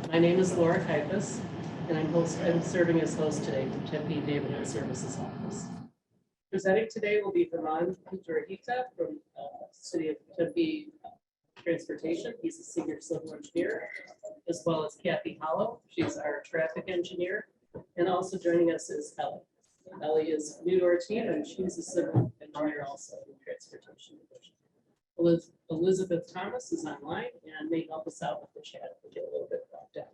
My name is Laura Kaipas, and I'm serving as host today from Tempe Neighborhood Services Office. Presenting today will be Vermont Kuturahita from City of Tempe Transportation. He's a senior civil engineer, as well as Kathy Hollow. She's our traffic engineer. And also joining us is Ellie. Ellie is new to our team, and she's a civil engineer also in transportation division. Elizabeth Thomas is online and may help us out with the chat if we get a little bit bogged down.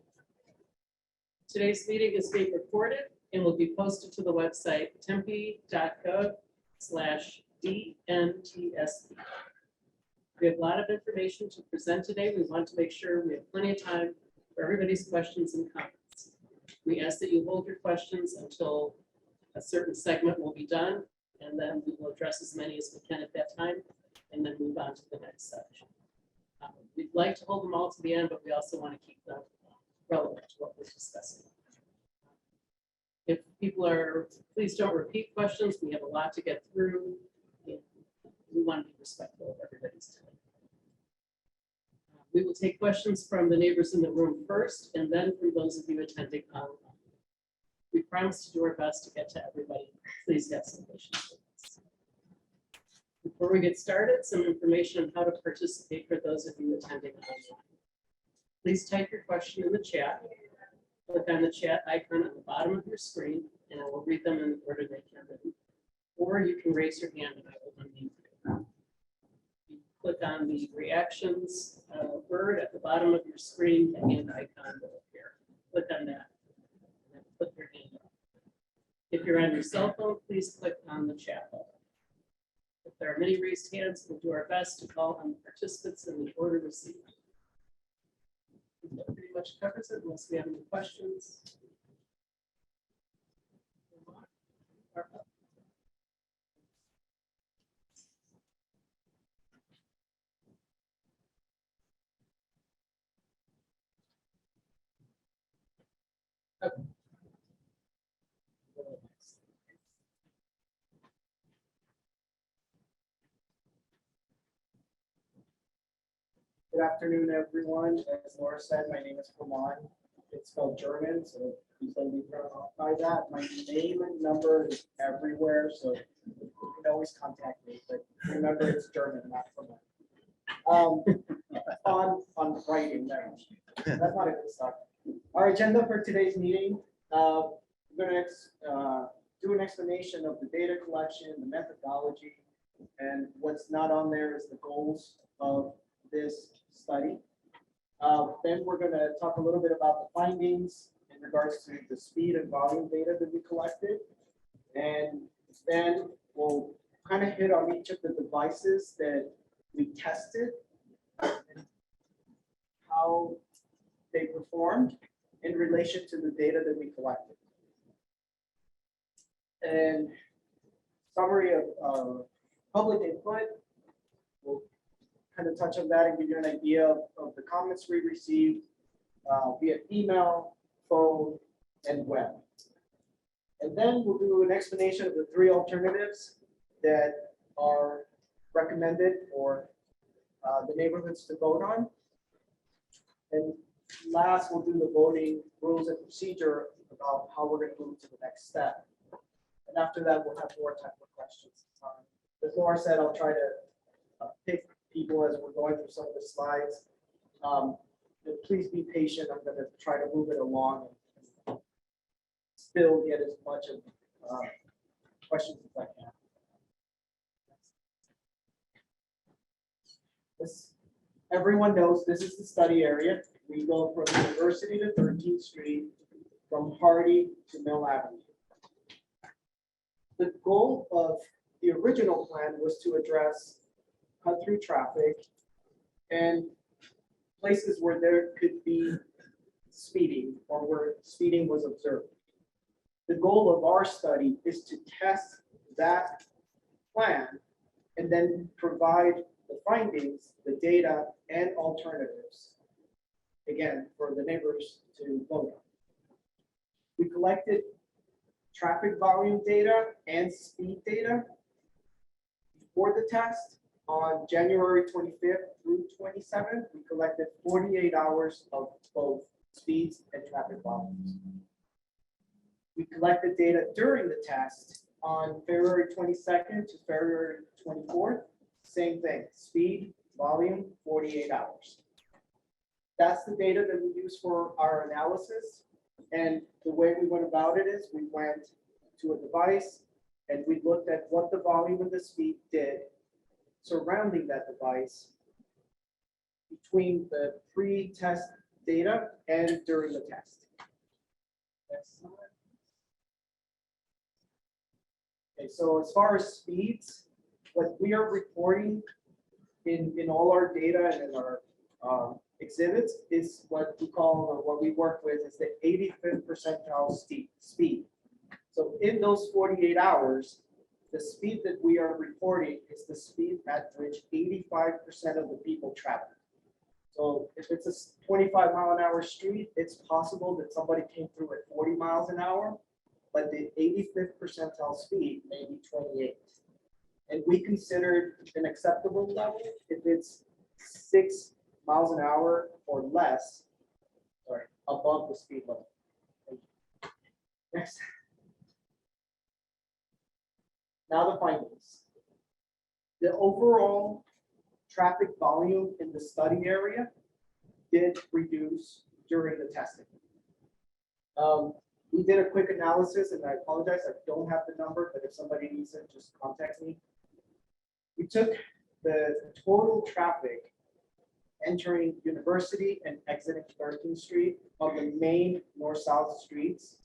Today's meeting is being recorded and will be posted to the website tempe.gov/DNTSB. We have a lot of information to present today. We want to make sure we have plenty of time for everybody's questions and comments. We ask that you hold your questions until a certain segment will be done, and then we will address as many as we can at that time, and then move on to the next section. We'd like to hold them all to the end, but we also want to keep them relevant to what we're discussing. If people are, please don't repeat questions. We have a lot to get through. We want to be respectful of everybody's time. We will take questions from the neighbors in the room first, and then from those of you attending online. We promise to do our best to get to everybody. Please have some patience with us. Before we get started, some information on how to participate for those of you attending online. Please type your question in the chat. Click on the chat icon on the bottom of your screen, and I will read them in the order they came in. Or you can raise your hand and I will unmute you. You click on the reactions word at the bottom of your screen, the hand icon will appear. Click on that, and then put your hand up. If you're on your cell phone, please click on the chat button. If there are many raised hands, we'll do our best to call on the participants in the order received. That pretty much covers it, unless we have any questions. Okay. Good afternoon, everyone. As Laura said, my name is Roman. It's spelled German, so please don't be thrown off by that. My name and number is everywhere, so you can always contact me. But remember, it's German, not Roman. On writing, that's not a good start. Our agenda for today's meeting, we're going to do an explanation of the data collection, the methodology, and what's not on there is the goals of this study. Then we're going to talk a little bit about the findings in regards to the speed and volume data that we collected. And then we'll kind of hit on each of the devices that we tested and how they performed in relation to the data that we collected. And summary of public input. We'll kind of touch on that and give you an idea of the comments we received via email, phone, and web. And then we'll do an explanation of the three alternatives that are recommended for the neighborhoods to vote on. And last, we'll do the voting rules and procedure about how we're going to move to the next step. And after that, we'll have more time for questions. As Laura said, I'll try to pick people as we're going through some of the slides. Please be patient. I'm going to try to move it along and still get as much of questions as I can. Everyone knows this is the study area. We go from University to 13th Street, from Hardy to Mill Avenue. The goal of the original plan was to address cut-through traffic and places where there could be speeding or where speeding was observed. The goal of our study is to test that plan and then provide the findings, the data, and alternatives, again, for the neighbors to vote on. We collected traffic volume data and speed data for the test. On January 25th through 27th, we collected 48 hours of both speeds, and traffic volumes. We collected data during the test on February 22nd to February 24th. Same thing, speed, volume, 48 hours. That's the data that we use for our analysis. And the way we went about it is we went to a device and we looked at what the volume and the speed did surrounding that device between the pre-test data and during the test. Next slide. Okay, so as far as speeds, what we are reporting in all our data and in our exhibits is what we call, or what we work with is the 85th percentile speed. So in those 48 hours, the speed that we are reporting is the speed at which 85% of the people travel. So if it's a 25-mile-an-hour street, it's possible that somebody came through at 40 miles an hour, but the 85th percentile speed may be 28. And we consider an acceptable level if it's 6 miles an hour or less, sorry, above the speed limit. Next. Now the findings. The overall traffic volume in the study area did reduce during the testing. We did a quick analysis, and I apologize, I don't have the number, but if somebody needs it, just contact me. We took the total traffic entering University and exiting 13th Street on the main north-south streets,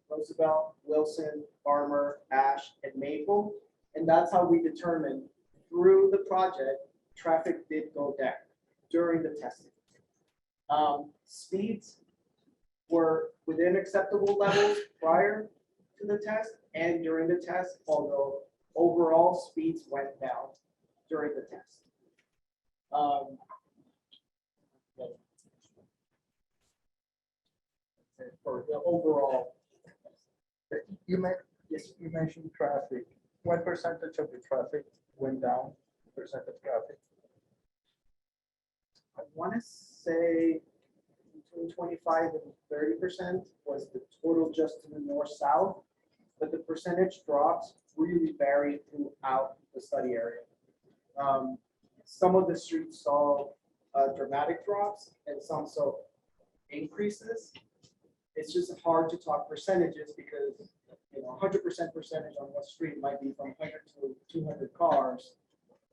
Roosevelt, Wilson, Farmer, Ash, and Maple. And that's how we determined through the project, traffic did go down during the testing. Speeds were within acceptable levels prior to the test and during the test, although overall speeds went down during the test. For the overall. You mentioned traffic. What percentage of the traffic went down? Percent of traffic? I want to say between 25 and 30% was the total just to the north-south, but the percentage drops really varied throughout the study area. Some of the streets saw dramatic drops and some saw increases. It's just hard to talk percentages because 100% percentage on one street might be from 100 to 200 cars,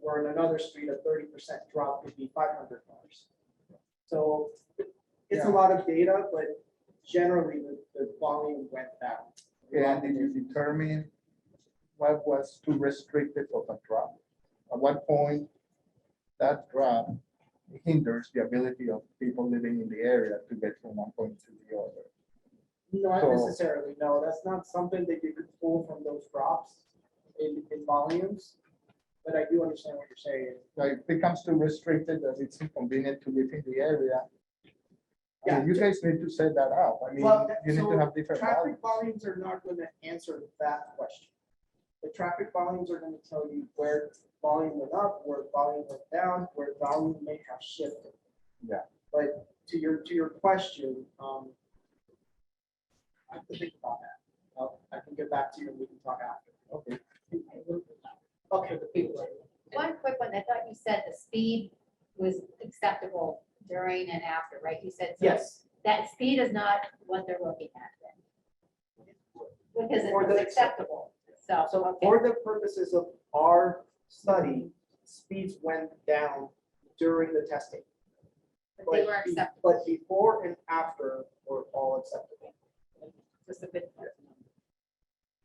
or in another street, a 30% drop could be 500 cars. So it's a lot of data, but generally the volume went down. And did you determine what was too restricted of a drop? At what point that drop hinders the ability of people living in the area to get from one point to the other? Not So- necessarily, no, that's not something that you could pull from those drops in volumes, but I do understand what you're saying. Like, it becomes too restricted that it's inconvenient to live in the area. Yeah. You guys need to set that up. I mean, Well, you need so to have different traffic values. volumes are not going to answer that question. The traffic volumes are going to tell you where volume went up, where volume went down, where volume may have shifted. Yeah. But to your question, I have to think about that. I can get back to you and we can talk after. Okay. Okay, the people. One quick one, I thought you said the speed was acceptable during and after, right? You said. So Yes. that speed is not what they're looking at then. Because it For was the- acceptable, so. So okay. for the purposes of our study, speeds went down during the testing. But they were But acceptable, But before and after were all acceptable. just a bit.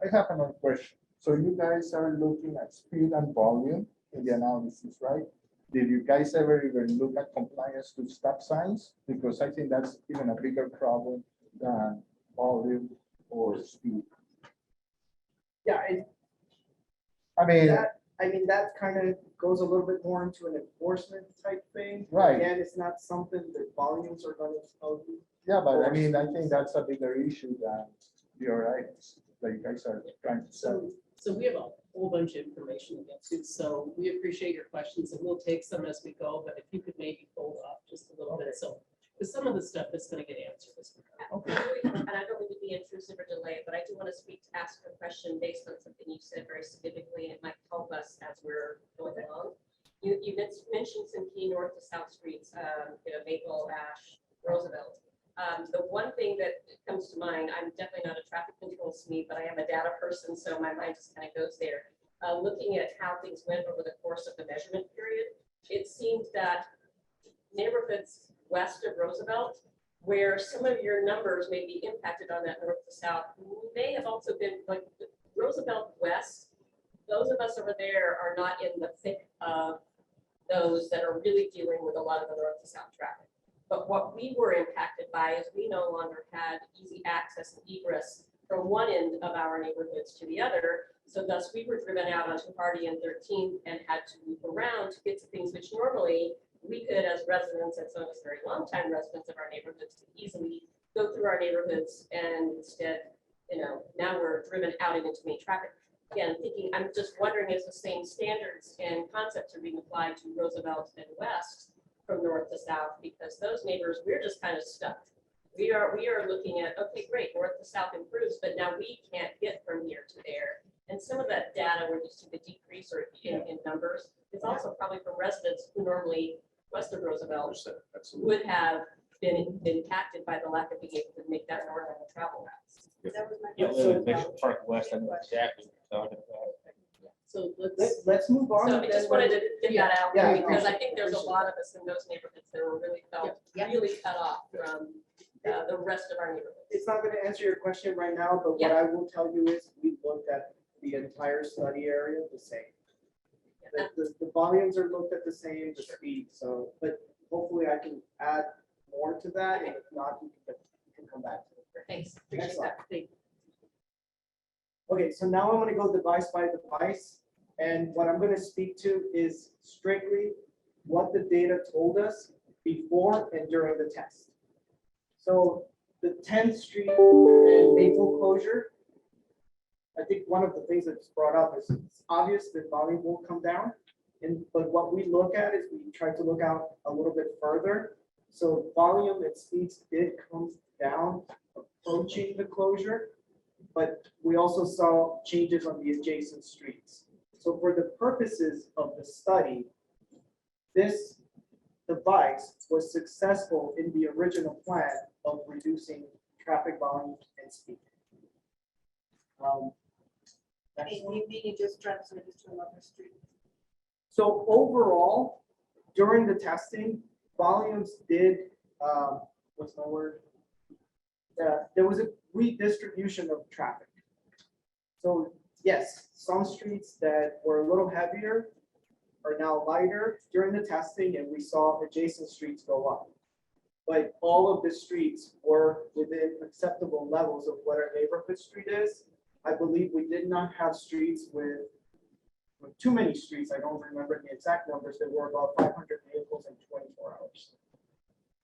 I have another question. So you guys are looking at speed and volume in the analysis, right? Did you guys ever even look at compliance to stop signs? Because I think that's even a bigger problem than volume or speed. Yeah, I mean, that kind of goes a little bit more into an enforcement type thing. Right. Again, it's not something that volumes are going to tell you. yeah, but I mean, I think that's a bigger issue than your items that you guys are trying to sell. So we have a whole bunch of information to get to, so we appreciate your questions and we'll take some as we go, but if you could maybe hold off just a little bit. So Because some of the stuff is gonna get answered. And I don't mean to be intrusive or delay, but I do want to ask a question based on something you said very significantly, and it might help us as we're going along. You mentioned some key north to south streets, Maple, Ash, Roosevelt. The one thing that comes to mind, I'm definitely not a traffic control SME, but I am a data person, so my mind just kind of goes there. Looking at how things went over the course of the measurement period, it seemed that neighborhoods west of Roosevelt, where some of your numbers may be impacted on that north to south, may have also been like Roosevelt West. Those of us over there are not in the thick of those that are really dealing with a lot of the north to south traffic. But what we were impacted by is we no longer had easy access and egress from one end of our neighborhoods to the other. So thus we were driven out onto Hardy and 13th and had to move around to get to things which normally we could, as residents, and some of us very long-time residents of our neighborhoods, could easily go through our neighborhoods, and instead, now we're driven out into main traffic. Again, I'm just wondering, is the same standards and concepts are being applied to Roosevelt and West from north to south? Because those neighbors, we're just kind of stuck. We are looking at, okay, great, north to south improves, but now we can't get from here to there. And some of that data, we're just seeing the decrease or in numbers. It's also probably from residents who normally west of Roosevelt would have been impacted by the lack of being able to make that northern travel routes. That was my Yeah, question. Bishop Park West, I know exactly what you're talking about. So Let's move on. So I just wanted to get that out Yeah, there because I appreciate think there's a lot of us in those neighborhoods that were really felt Yeah. really cut off from the rest of our neighborhoods. It's not going to answer your question right now, but what I will tell you is we looked at the entire study area the same. The volumes are looked at the same, the speed, so, but hopefully I can add more to that, and if not, you can come back to it. Thanks. Next Appreciate slide. that. Okay, so now I'm gonna go device by device, and what I'm gonna speak to is strictly what the data told us before and during the test. So the 10th Street and Maple closure, I think one of the things that's brought up is it's obvious that volume will come down. But what we look at is we try to look out a little bit further. So volume and speeds did come down approaching the closure, but we also saw changes on the adjacent streets. So for the purposes of the study, this device was successful in the original plan of reducing traffic volume and speed. Next one. You just transferred it to another street. So overall, during the testing, volumes did, what's my word? There was a redistribution of traffic. So yes, some streets that were a little heavier are now lighter during the testing, and we saw adjacent streets go up. But all of the streets were within acceptable levels of what our neighborhood street is. I believe we did not have streets with too many streets. I don't remember the exact numbers. There were about 500 vehicles in 24 hours.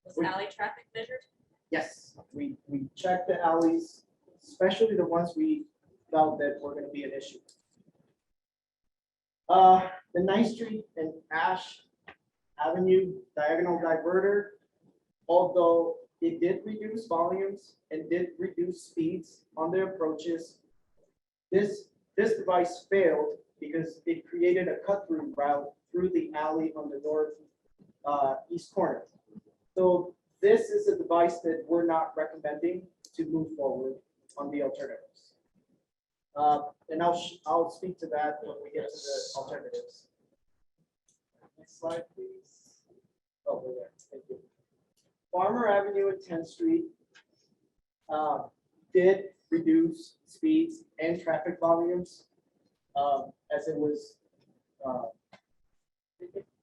Was alley traffic measured? Yes, we checked the alleys, especially the ones we felt that were going to be an issue. The 9th Street and Ash Avenue diagonal diverter, although it did reduce volumes and did reduce speeds on the approaches, this device failed because it created a cut-through route through the alley on the north east corner. So this is a device that we're not recommending to move forward on the alternatives. And I'll speak to that when we get to the alternatives. Next slide, please. Over there, thank you. Farmer Avenue and 10th Street did reduce speeds and traffic volumes as it was,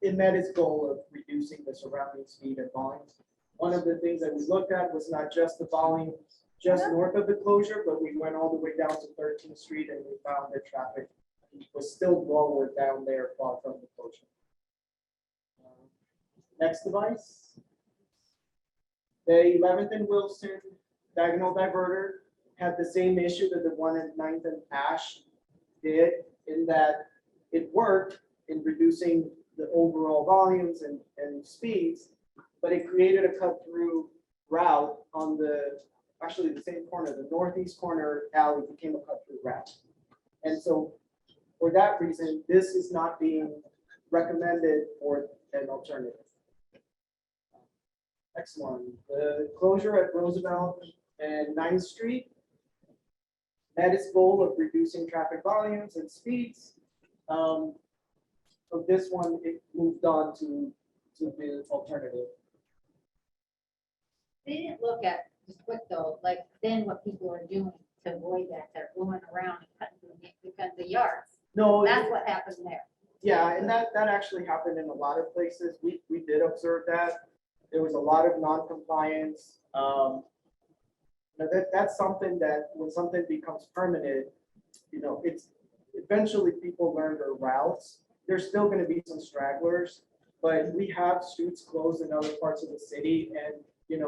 it met its goal of reducing the surrounding speed and volumes. One of the things that we looked at was not just the volume just north of the closure, but we went all the way down to 13th Street and we found that traffic was still lower down there far from the closure. Next device. The 11th and Wilson diagonal diverter had the same issue that the one at 9th and Ash did, in that it worked in reducing the overall volumes and speeds, but it created a cut-through route on actually the same corner, the northeast corner alley became a cut-through route. And so for that reason, this is not being recommended for an alternative. Next one, the closure at Roosevelt and 9th Street met its goal of reducing traffic volumes and speeds. So this one, it moved on to the alternative. They didn't look at, just quick though, like then what people are doing to avoid that, they're going around and cutting through the yards. No, That's what happened there. yeah, and that actually happened in a lot of places. We did observe that. There was a lot of non-compliance. That's something that when something becomes permanent, it's eventually people learn their routes. There's still going to be some stragglers, but we have streets closed in other parts of the city, and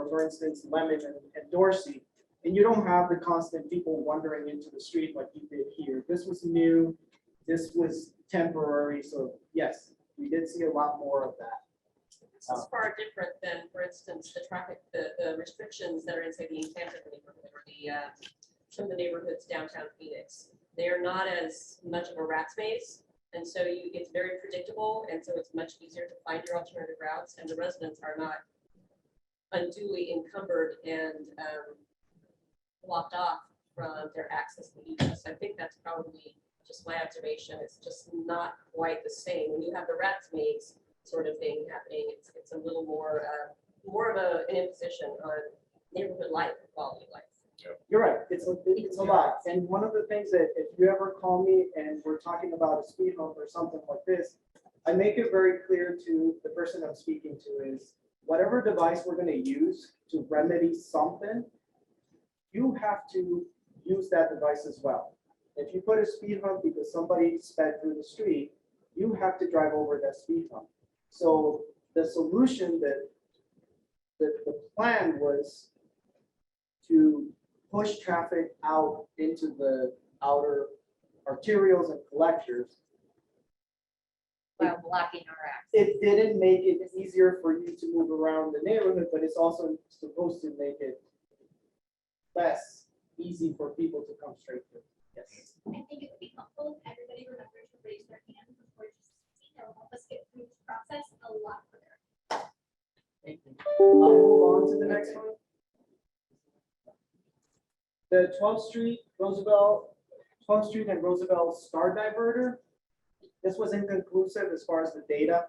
for instance, Lemon and Dorsey, and you don't have the constant people wandering into the street like you did here. This was new. This was temporary. So yes, we did see a lot more of that. This is far different than, for instance, the traffic, the restrictions that are inside the Enchanted neighborhood or some of the neighborhoods downtown Phoenix. They are not as much of a rat's maze. And so it's very predictable. And so it's much easier to find your alternative routes, and the residents are not unduly encumbered and blocked off from their access to egress. I think that's probably just my observation. It's just not quite the same. When you have the rat's maze sort of thing happening, it's a little more of an imposition on neighborhood life, quality of life. You're right. It's a lot. And one of the things that if you ever call me and we're talking about a speed hump or something like this, I make it very clear to the person I'm speaking to is whatever device we're going to use to remedy something, you have to use that device as well. If you put a speed hump because somebody sped through the street, you have to drive over that speed hump. So the solution that the plan was to push traffic out into the outer arterials and collectors. While blocking our access. It didn't make it easier for you to move around the neighborhood, but it's also supposed to make it less easy for people to come straight through. Yes. I think it would be helpful if everybody remembers to raise their hand before just, help us get through this process a lot quicker. Thank you. I'll move on to the next one. The 12th Street and Roosevelt Star Diverter. This was inconclusive as far as the data.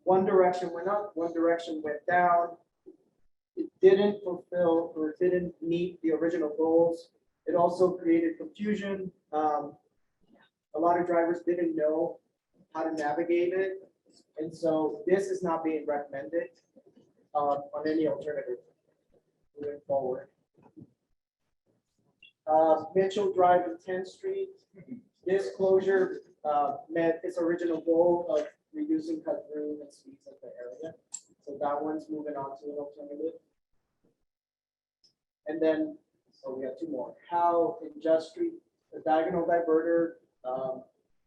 One direction went up, one direction went down. It didn't fulfill or didn't meet the original goals. It also created confusion. A lot of drivers didn't know how to navigate it. And so this is not being recommended on any alternative moving forward. Mitchell Drive and 10th Street. This closure met its original goal of reducing cut through and speeds of the area. So that one's moving on to an alternative. And then, so we have two more. Howe and Just Street, the diagonal diverter,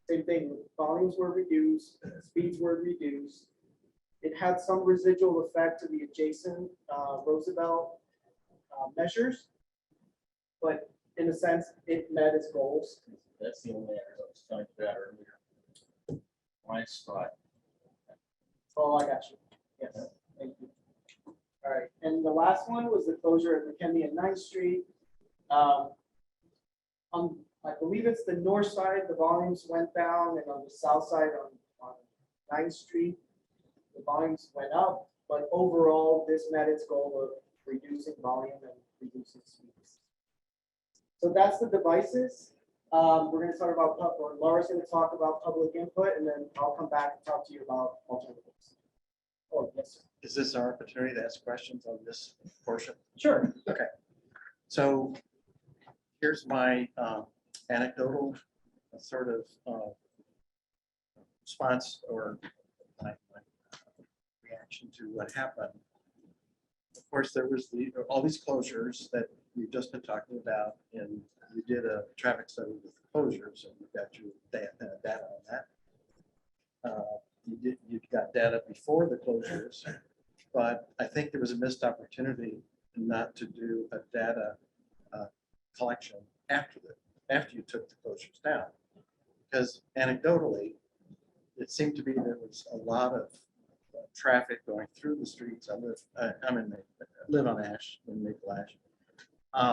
same thing, volumes were reduced, speeds were reduced. It had some residual effect to the adjacent Roosevelt measures, but in a sense, it met its goals. That's the only area I was talking about earlier. Blind spot. Oh, I got you. Yes, thank you. All right, and the last one was the closure of Mckinney and 9th Street. I believe it's the north side, the volumes went down, and on the south side on 9th Street, the volumes went up, but overall, this met its goal of reducing volume and reducing speeds. So that's the devices. We're going to talk about, or Laura's going to talk about public input, and then I'll come back and talk to you about alternatives. Oh, yes, sir. Is this our opportunity to ask questions on this portion? Sure. Okay. So here's my anecdotal sort of response or my reaction to what happened. Of course, there was all these closures that we've just been talking about, and we did a traffic study with closures, and we got you data on that. you got data before the closures, but I think there was a missed opportunity not to do a data collection after you took the closures down. Because anecdotally, it seemed to be there was a lot of traffic going through the streets. I live on Ash, in Maple Ash.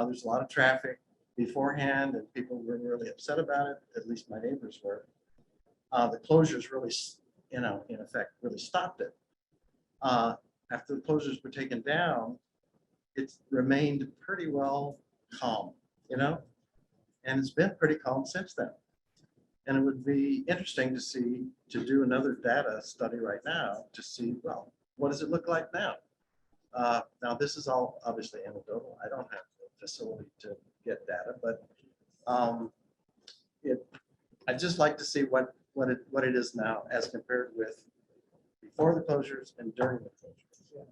There's a lot of traffic beforehand, and people were really upset about it. At least my neighbors were. The closures really, in effect, really stopped it. After the closures were taken down, it remained pretty well calm, and it's been pretty calm since then. And it would be interesting to do another data study right now to see, well, what does it look like now? Now, this is all obviously anecdotal. I don't have the facility to get data, but I'd just like to see what it is now as compared with before the closures and during the closures.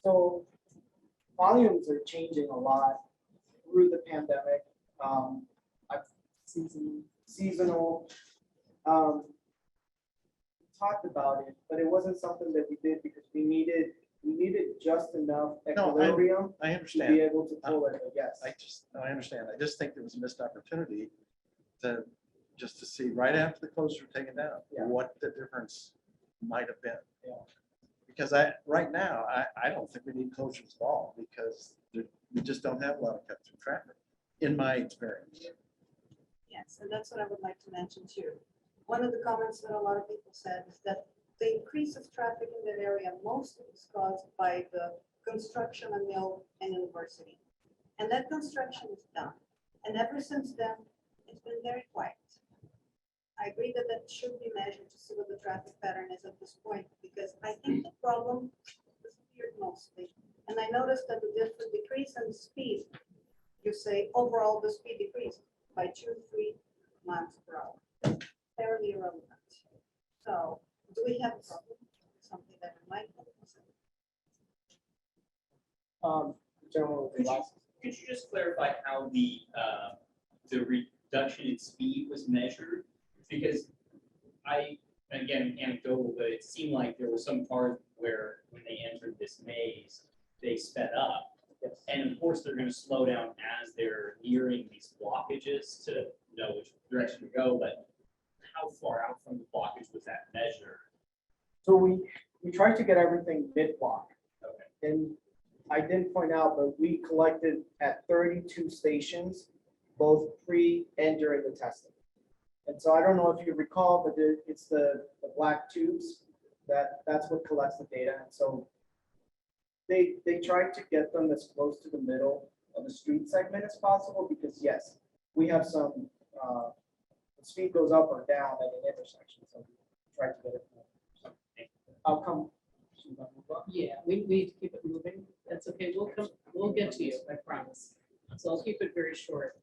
So volumes are changing a lot through the pandemic. Seasonal. We talked about it, but it wasn't something that we did because we needed just enough equilibrium I to understand. be able to pull it, I guess. I understand. I just think there was a missed opportunity to see right after the closures were taken down, Yeah. what the difference might have been. Yeah. Because right now, I don't think we need closures at all because we just don't have a lot of cut through traffic, in my experience. Yes, and that's what I would like to mention too. One of the comments that a lot of people said is that the increase of traffic in that area mostly is caused by the construction on Mill and University. And that construction is done. And ever since then, it's been very quiet. I agree that that should be measured to see what the traffic pattern is at this point, because I think the problem disappeared mostly. And I noticed that the decrease in speed, you say overall the speed decreased by 2-3 miles per hour. Fairly irrelevant. So do we have a problem? Something that we might have. Gentleman with the glasses. Could you just clarify how the reduction in speed was measured? Because again, anecdotal, but it seemed like there was some part where when they entered this maze, they sped up. And of course, they're going to slow down as they're nearing these blockages to know which direction to go. But how far out from the blockage was that measured? So we tried to get everything mid-block. Okay. And I didn't point out, but we collected at 32 stations, both pre and during the testing. And so I don't know if you recall, but it's the black tubes that's what collects the data. And so they tried to get them as close to the middle of the street segment as possible, because yes, we have some, the speed goes up or down at an intersection. So we tried to get it. Outcome. Yeah, we need to keep it moving. That's okay. We'll get to you, I promise. So I'll keep it very short.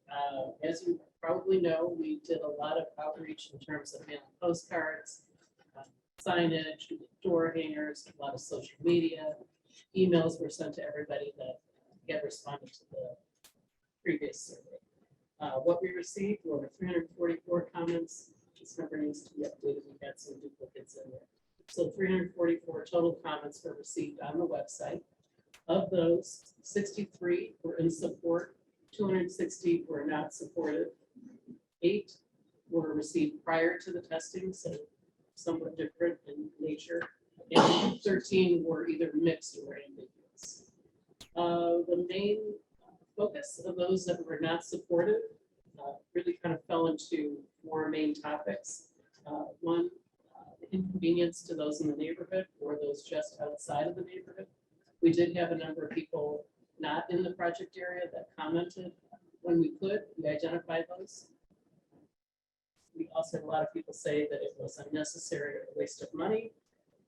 As you probably know, we did a lot of outreach in terms of mailing postcards, signage, door hangers, a lot of social media. Emails were sent to everybody that had responded to the previous survey. What we received were over 344 comments. This number needs to be updated. We had some duplicates in there. So 344 total comments were received on the website. Of those, 63 were in support, 260 were not supportive, 8 were received prior to the testing, so somewhat different in nature, and 13 were either mixed or ambiguous. The main focus of those that were not supportive really kind of fell into 4 main topics. One, inconvenience to those in the neighborhood or those just outside of the neighborhood. We did have a number of people not in the project area that commented when we could. We identified those. We also had a lot of people say that it was unnecessary or a waste of money.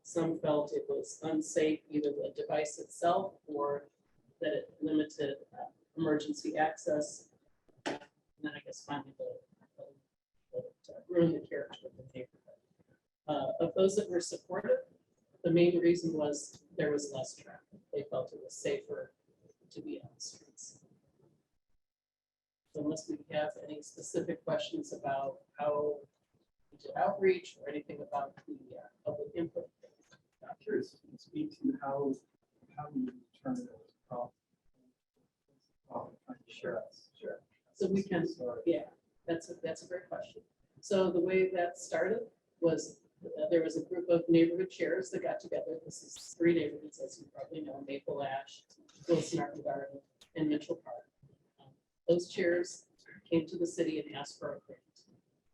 Some felt it was unsafe, either the device itself or that it limited emergency access. And then I guess finally ruined the character of the neighborhood. Of those that were supportive, the main reason was there was less traffic. They felt it was safer to be on the streets. So unless we have any specific questions about how did outreach or anything about the public input. I'm curious, can you speak to how you determine those problems? Sure. So we can, yeah, that's a great question. So the way that started was there was a group of neighborhood chairs that got together. This is 3 neighborhoods, as you probably know: Maple Ash, Wilson Art and Garden, and Mitchell Park. Those chairs came to the city and asked for a grant.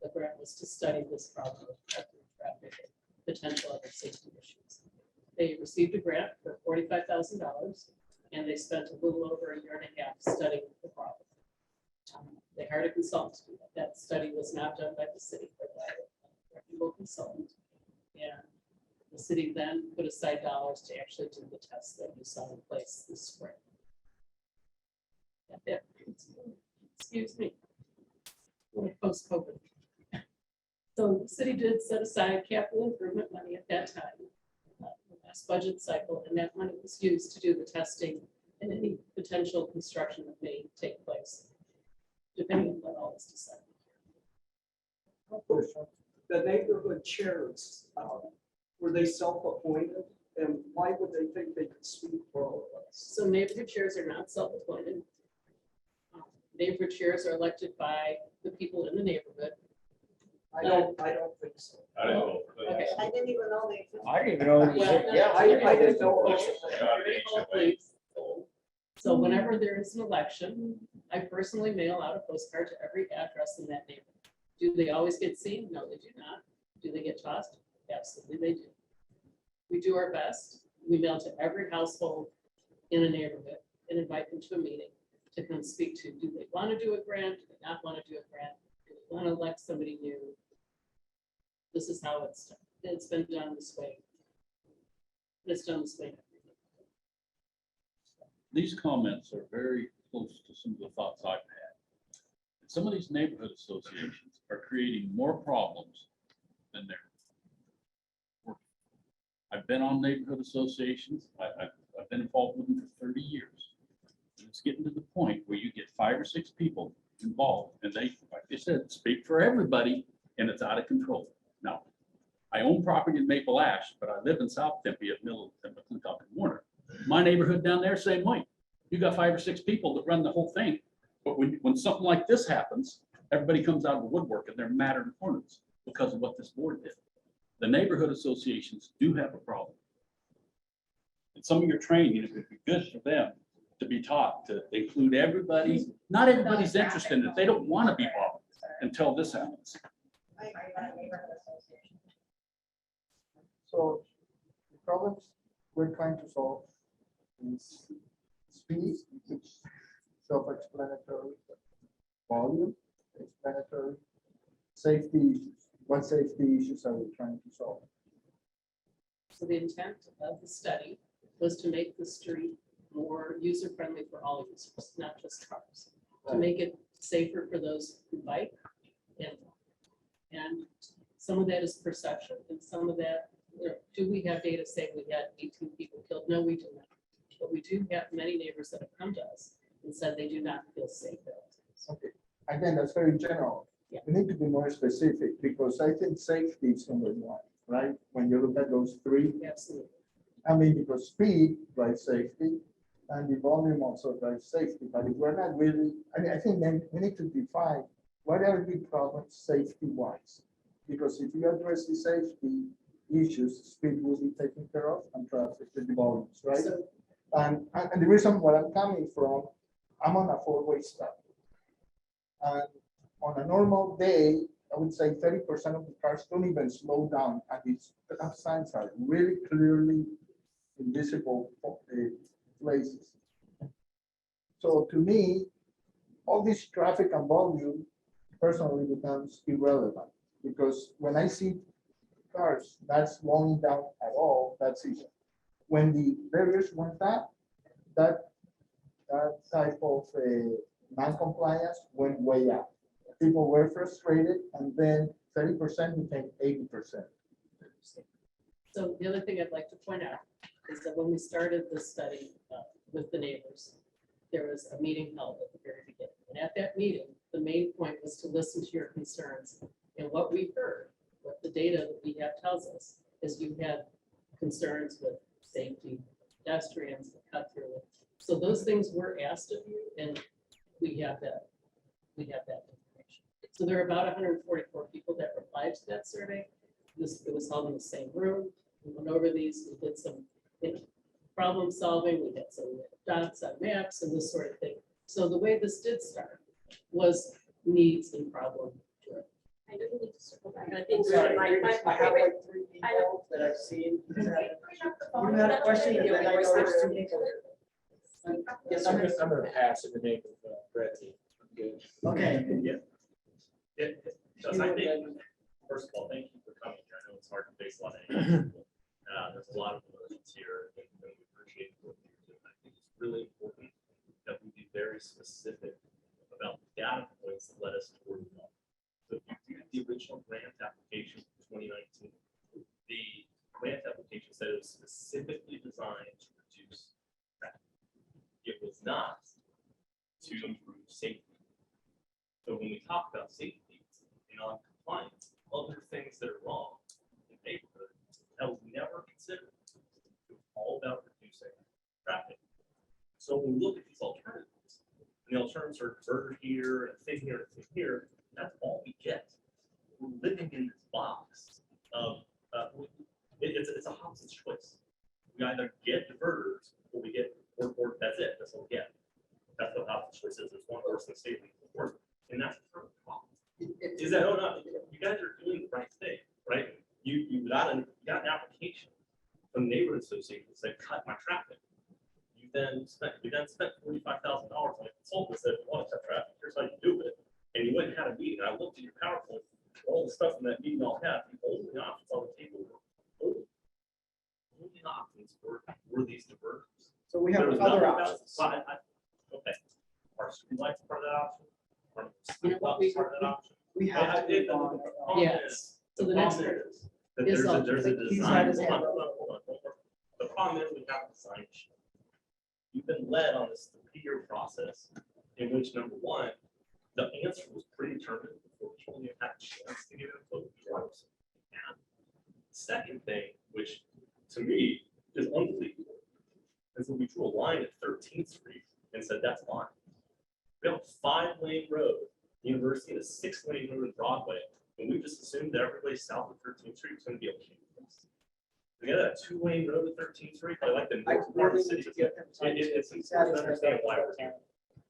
The grant was to study this problem of traffic and potential other safety issues. They received a grant for $45,000, and they spent a little over a year and a half studying the problem. They hired a consultant to do that. That study was not done by the city, but by a reputable consultant. And the city then put aside dollars to actually do the test that you saw in place this spring. Excuse me. Post-COVID. So the city did set aside capital improvement money at that time, the last budget cycle, and that money was used to do the testing and any potential construction that may take place, depending on what all is decided. The neighborhood chairs, were they self-appointed? And why would they think they could speak for all of us? So neighborhood chairs are not self-appointed. Neighborhood chairs are elected by the people in the neighborhood. I don't think so. I don't know. Okay. I didn't even know they existed. I didn't even know. I didn't know. So whenever there is an election, I personally mail out a postcard to every address in that neighborhood. Do they always get seen? No, they do not. Do they get tossed? Absolutely, they do. We do our best. We mail to every household in a neighborhood and invite them to a meeting to come speak to, do they want to do a grant? Do they not want to do a grant? Do they want to elect somebody new? This is how it's been done this way. It's done this way. These comments are very close to some of the thoughts I've had. Some of these neighborhood associations are creating more problems than they're working. I've been on neighborhood associations. I've been involved with them for 30 years. And it's getting to the point where you get 5 or 6 people involved, and they, like they said, speak for everybody, and it's out of control. Now, I own property in Maple Ash, but I live in South Tempe at Middle and McClintock and Warner. My neighborhood down there, same way. You got 5 or 6 people that run the whole thing. But when something like this happens, everybody comes out of the woodwork and they're madder than hornets because of what this board did. The neighborhood associations do have a problem. And some of your training, it would be good for them to be taught to include everybody. Not everybody's interested in it. They don't want to be bothered until this happens. So the problems we're trying to solve is speed, which is self-explanatory, volume, explanatory, safety issues. What safety issues are we trying to solve? So the intent of the study was to make the street more user-friendly for all users, not just cars. To make it safer for those who bike and some of that is perception, and some of that, do we have data saying we had 18 people killed? No, we do not. But we do have many neighbors that have come to us and said they do not feel safe there. Okay, again, that's very general. Yeah. We need to be more specific because I think safety is number 1, right? When you look at those 3, Absolutely. I mean, because speed drives safety and the volume also drives safety. But if we're not really, I think then we need to define what are the problems safety-wise. Because if you address the safety issues, speed will be taken care of and traffic, the volumes, right? So, And the reason where I'm coming from, I'm on a 4-way stop. And on a normal day, I would say 30% of the cars don't even slow down, and these stop signs are really clearly invisible places. So to me, all this traffic and volume personally becomes irrelevant, because when I see cars not slowing down at all, that's it. When the barriers went up, that type of non-compliance went way up. People were frustrated, and then 30% became 80%. So the other thing I'd like to point out is that when we started this study with the neighbors, there was a meeting held at the very beginning. And at that meeting, the main point was to listen to your concerns. And what we heard what the data that we have tells us is you had concerns with safety, pedestrians, the cut through. So those things were asked of you, and we have that information. So there are about 144 people that replied to that survey. It was held in the same room. We went over these, we did some problem solving, we had some dots on maps and this sort of thing. So the way this did start was needs and problem driven. I know we need to circle back. I think Sorry, my I have favorite. like 3 people that I've seen. Bring up the phone. You had a question, and then I know there's 2 people. Yes, I'm sir. gonna pass in the name of Brett. I'm good. Okay. Does I think, first of all, thank you for coming here. I know it's hard to face a lot of angry people. There's a lot of emotions here, and we appreciate what you're doing. I think it's really important that we be very specific about the data points that led us to where we are. So if you do the original grant application for 2019, the grant application said it was specifically designed to reduce traffic. It was not to improve safety. So when we talk about safety and non-compliance, other things that are wrong in the neighborhood that was never considered. It was all about reducing traffic. So when we look at these alternatives, and the alternatives are diverter here, and a thing here, and a thing here, that's all we get. We're living in this box of, it's a Hobson's choice. We either get diverters or we get, or that's it, that's all we get. That's what Hobson's choice is. There's one horse in the stable, and that's the problem. Is that, oh no, you guys are doing the right thing, right? You got an application from the neighborhood association that said, cut my traffic. We then spent $45,000 on a consultant that said, if you want to cut traffic, here's how you do it. And you went and had a meeting. I looked at your PowerPoint, all the stuff in that meeting all had, the only options on the table were only options were these diverters. So we have There was other nothing about- options. Okay. Are streetlights part of that option? Are You know what, we- part of that option? We have to move on. Yes. So the next part is that is there's a He's design. had his hand Hold on. The problem is we have a design issue. You've been led on this 3-year process in which, number one, the answer was predetermined before people even had a chance to get input. And second thing, which to me is unbelievable, is that we drew a line at 13th Street and said that's fine. We have a 5-lane road, University, and a 6-lane road in Broadway, and we just assumed that everybody south of 13th Street was going to be okay with this. We got a 2-lane road at 13th Street, I like the I north part of really the need city. to get him time. It's He's important had to his understand hand why up. we're here.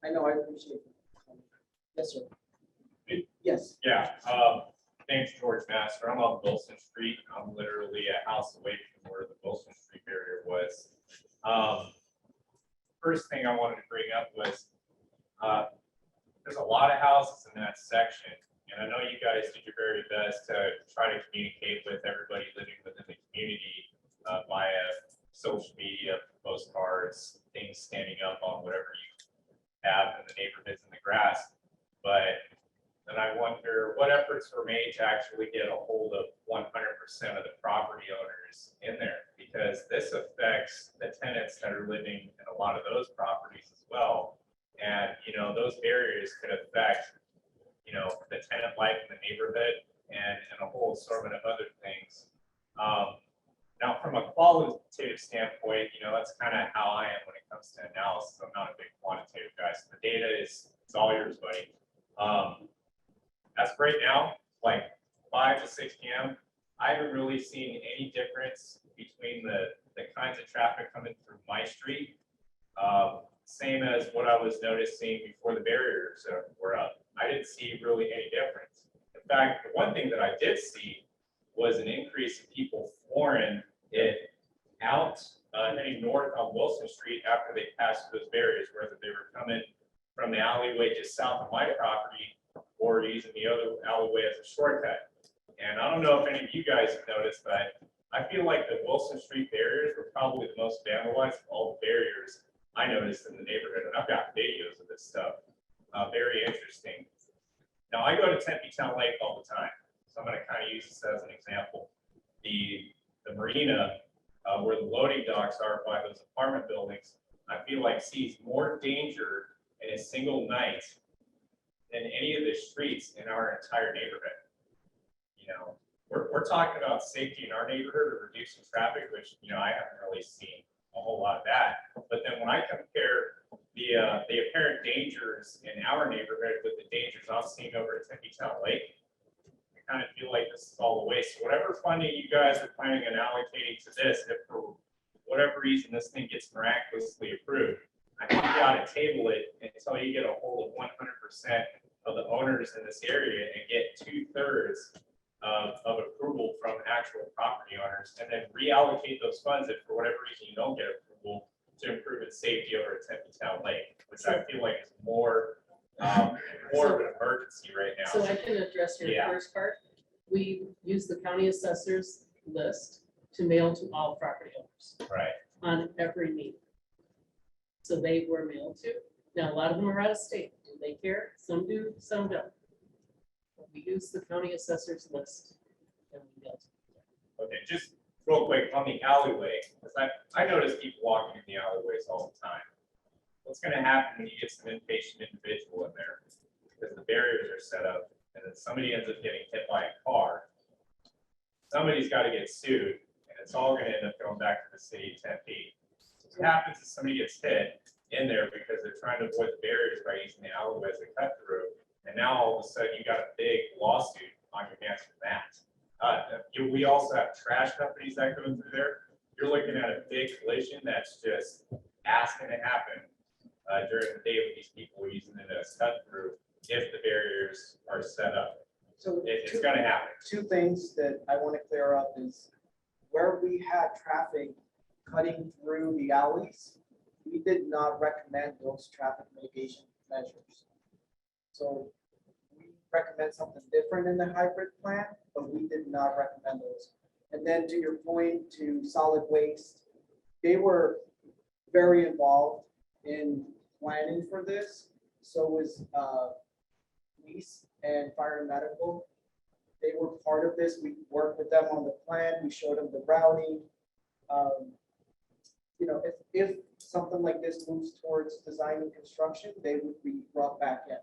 I know, I appreciate it. Yes, sir. Me? Yes. Yeah, name's George Master. I'm on Wilson Street. I'm literally a house away from where the Wilson Street barrier was. First thing I wanted to bring up was there's a lot of houses in that section, and I know you guys did your very best to try to communicate with everybody living within the community via social media, postcards, things standing up on whatever you have in the neighborhoods in the grass. But then I wonder what efforts were made to actually get a hold of 100% of the property owners in there, because this affects the tenants that are living in a lot of those properties as well. And, you know, those barriers could affect, you know, the tenant life in the neighborhood and a whole assortment of other things. Now, from a qualitative standpoint, you know, that's kind of how I am when it comes to analysis. I'm not a big quantitative guy, so the data is all yours, buddy. As of right now, like 5 to 6 p.m., I haven't really seen any difference between the kinds of traffic coming through my street. Same as what I was noticing before the barriers were up. I didn't see really any difference. In fact, the one thing that I did see was an increase in people flooring it out, heading north on Wilson Street after they passed those barriers, whether they were coming from the alleyway just south of my property or using the other alleyway as a shortcut. And I don't know if any of you guys have noticed, but I feel like the Wilson Street barriers were probably the most vandalized of all the barriers I noticed in the neighborhood. And I've got videos of this stuff. Very interesting. Now I go to Tempe Town Lake all the time, so I'm going to kind of use this as an example. The marina where the loading docks are by those apartment buildings, I feel like sees more danger in a single night than any of the streets in our entire neighborhood. You know, we're talking about safety in our neighborhood or reducing traffic, which, I haven't really seen a whole lot of that. But then when I compare the apparent dangers in our neighborhood with the dangers I'm seeing over at Tempe Town Lake, I kind of feel like this is all a waste. Whatever funding you guys are planning on allocating to this, if for whatever reason this thing gets miraculously approved, I think you ought to table it until you get a hold of 100% of the owners in this area and get 2/3 of approval from actual property owners, and then reallocate those funds if for whatever reason you don't get approval to improve its safety over at Tempe Town Lake, which I feel like is more of an emergency right now. So I can address your Yeah. first part. We use the county assessor's list to mail to all property owners Right. on every meeting. So they were mailed to. Now, a lot of them are out of state. Do they care? Some do, some don't. But we use the county assessor's list. And we mail to them. Okay, just real quick on the alleyway, because I notice people walking in the alleyways all the time. What's gonna happen when you get some impatient individual in there? Because the barriers are set up and then somebody ends up getting hit by a car. Somebody's gotta get sued and it's all gonna end up going back to the city of Tempe. So what happens is somebody gets hit in there because they're trying to avoid the barriers by using the alleyway as a cut through. And now all of a sudden you got a big lawsuit on your hands for that. We also have trash companies that go through there. You're looking at a big collision that's just asking to happen during the day with these people using it as cut through if the barriers are set up. So It's two- gonna happen. two things that I want to clear up is where we had traffic cutting through the alleys, we did not recommend those traffic mitigation measures. So we recommend something different in the hybrid plan, but we did not recommend those. And then to your point to solid waste, they were very involved in planning for this. So was police and fire and medical. They were part of this. We worked with them on the plan. We showed them the routing. If something like this moves towards design and construction, they would be brought back in.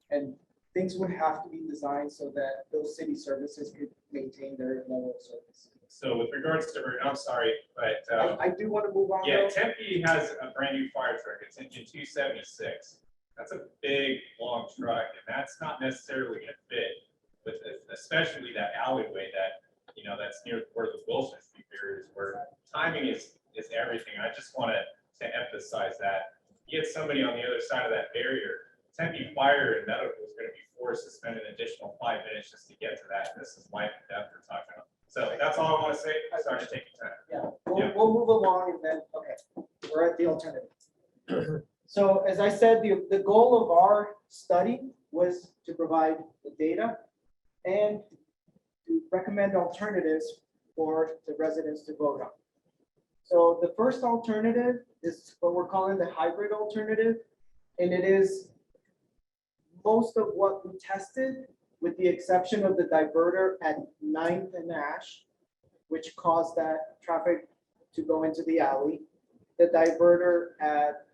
And things would have to be designed so that those city services could maintain their level of service. So with regards to, I'm sorry, but I do want to move on. yeah, though. Tempe has a brand new fire truck. It's engine 276. That's a big, long truck, and that's not necessarily gonna fit with, especially that alleyway that's near where the Wilson Street barrier is, where timing is everything. I just wanted to emphasize that. You get somebody on the other side of that barrier, Tempe Fire and Medical is gonna be forced to spend an additional 5 minutes just to get to that. And this is life and death we're talking about. So that's all I wanna say. Sorry to take your time. Yeah, we'll move along and then, okay, we're at the alternative. So as I said, the goal of our study was to provide the data and to recommend alternatives for the residents to vote on. So the first alternative is what we're calling the hybrid alternative. And it is most of what we tested, with the exception of the diverter at 9th and Ash, which caused that traffic to go into the alley. The diverter at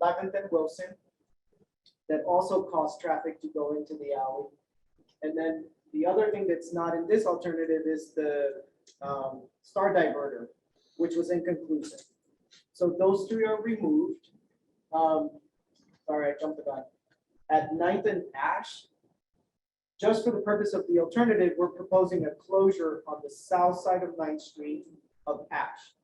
11th and Wilson, that also caused traffic to go into the alley. And then the other thing that's not in this alternative is the star diverter, which was inconclusive. So those three are removed. Sorry, I jumped the gun. At 9th and Ash, just for the purpose of the alternative, we're proposing a closure on the south side of 9th Street of Ash.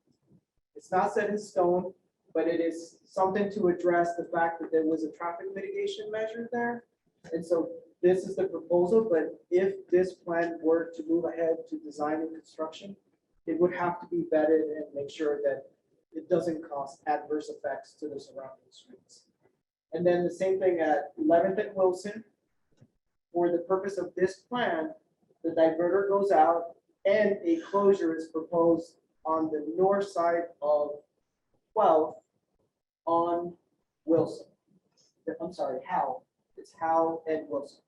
It's not set in stone, but it is something to address the fact that there was a traffic mitigation measure there. And so this is the proposal, but if this plan were to move ahead to design and construction, it would have to be vetted and make sure that it doesn't cause adverse effects to the surrounding streets. And then the same thing at 11th and Wilson. For the purpose of this plan, the diverter goes out and a closure is proposed on the north side of 12th on Wilson. I'm sorry, Howe. It's Howe and Wilson.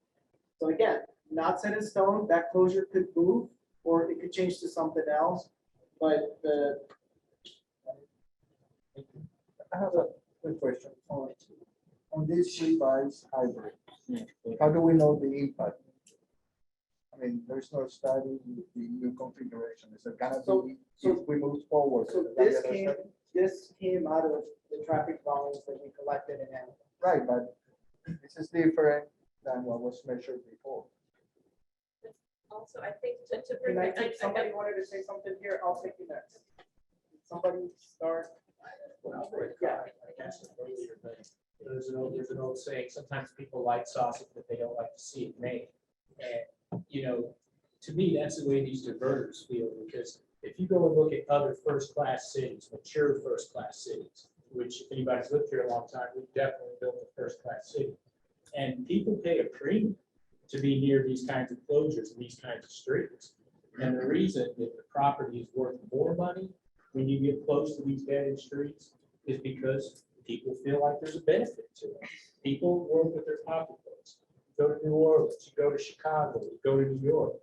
So again, not set in stone, that closure could move or it could change to something else, but I have a quick question on this revised hybrid. How do we know the impact? I mean, there's no study with the new configuration. Is it gonna So- be, if we move forward? So is it gonna this be another study? this came out of the traffic volumes that we collected in Anaheim. Right, but this is different than what was measured before. Also, I think to bring. Can I I- take, somebody wanted to say something here, I'll take you next. Somebody start. Yeah. There's an old saying, sometimes people like sausage, but they don't like to see it made. And, you know, to me, that's the way these diverters feel, because if you go and look at other first-class cities, mature first-class cities, which if anybody's lived here a long time, we've definitely built a first-class city. And people pay a premium to be near these kinds of closures and these kinds of streets. And the reason that the property is worth more money when you get close to these dead-end streets is because people feel like there's a benefit to it. People work with their pocketbooks. You go to New Orleans, you go to Chicago, you go to New York,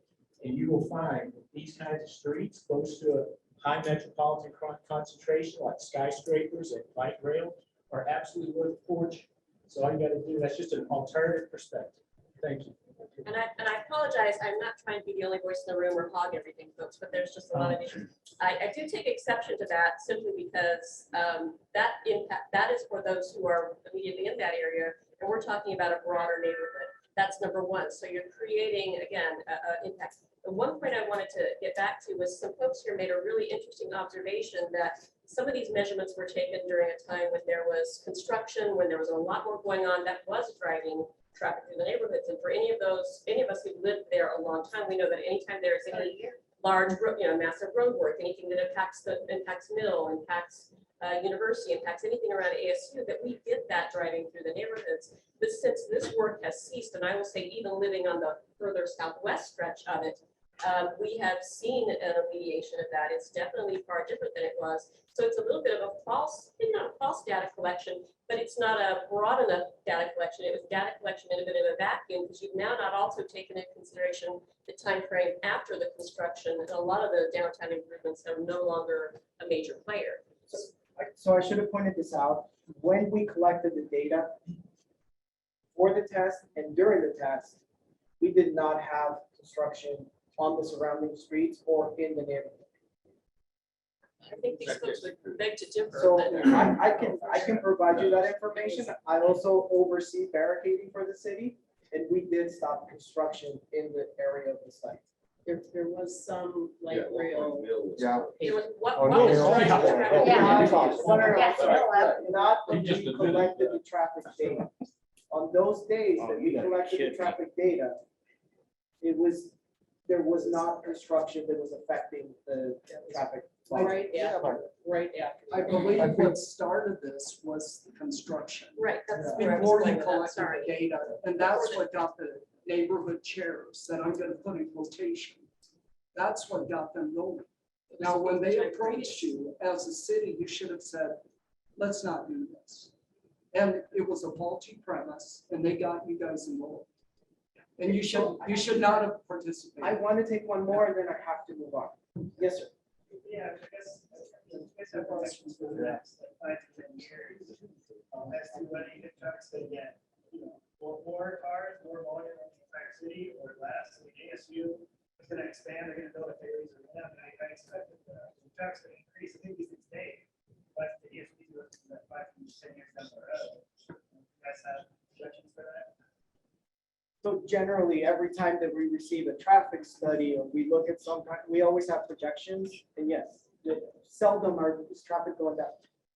and you will find that these kinds of streets close to a high metropolitan concentration like skyscrapers and light rail are absolutely worth a fortune. So all you gotta do, that's just an alternative perspective. Thank you. And I apologize, I'm not trying to be the only voice in the room or hog everything, folks, but there's just a lot of issues. I do take exception to that simply because that impact, that is for those who are immediately in that area, and we're talking about a broader neighborhood. That's number one. So you're creating, again, impact. The one point I wanted to get back to was some folks here made a really interesting observation that some of these measurements were taken during a time when there was construction, when there was a lot more going on that was driving traffic through the neighborhoods. And for any of us who lived there a long time, we know that anytime there's any large, massive road work, anything that impacts Mill, impacts University, impacts anything around ASU, that we did that driving through the neighborhoods. But since this work has ceased, and I will say even living on the further southwest stretch of it, we have seen an alleviation of that. It's definitely far different than it was. So it's a little bit of a false, maybe not a false data collection, but it's not a broad enough data collection. It was data collection in a bit of a vacuum because you've now not also taken into consideration the time frame after the construction. And a lot of the downtown improvements are no longer a major player. So I should have pointed this out. When we collected the data for the test and during the test, we did not have construction on the surrounding streets or in the neighborhood. I think these folks beg to differ. So but- I can provide you that information. I also oversee barricading for the city, and we did stop construction in the area of the site. There was some light rail. Yeah. It was what Oh, was no, driving no, the no, traffic? no. Yeah. No, Yeah, sorry. Not when You just we admitted collected that. the traffic data. On those days Oh, that you we gotta be collected the kidding me. traffic data, there was not construction that was affecting the traffic. volume. Right after, right after. I believe what started this was the construction. Right, that's where I was Before you going with that, collected sorry. the data, and that's what got the neighborhood chairs that I'm gonna put in quotation. That's what got them going. Now, when they approached you as a city, you should have said, let's not do this. And it was a faulty premise, and they got you guys involved. And you should not have participated. I want to take one more and then I have to move on. Yes, sir. Yeah, I guess have questions for the next 5 to 10 years. As to whether you get trucks that get, more cars, more volume in the entire city or less. I mean, ASU is going to expand, they're going to build a Ferries Arena, and I expect that the trucks will increase. I think these things stay. But the ASU is looking at 5 to 10 years down the road. You guys have projections for that? So generally, every time that we receive a traffic study or we look at some kind, we always have projections. And yes, seldom is traffic going down.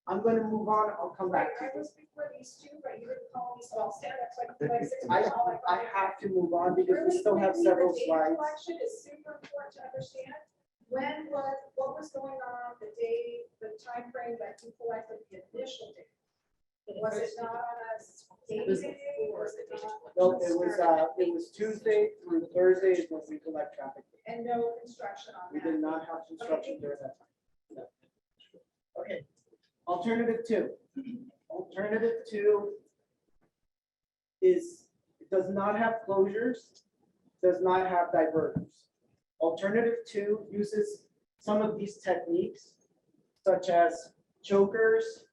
I'm going to move on. I'll come back to I this. was before these two, but you didn't call me, so I'll stand up like 6 feet tall. I have to move on because we Really still have quickly, several the data slides. collection is super important to understand. What was going on the day, the time frame that you collected the initial data? Was it not on a daily day? Was it not? No, it was Tuesday through Thursday is when we collect traffic. And no construction on We that? did not have construction during that time. No. Okay, alternative two. Alternative two is, it does not have closures, does not have diverters. Alternative two uses some of these techniques, such as chokers,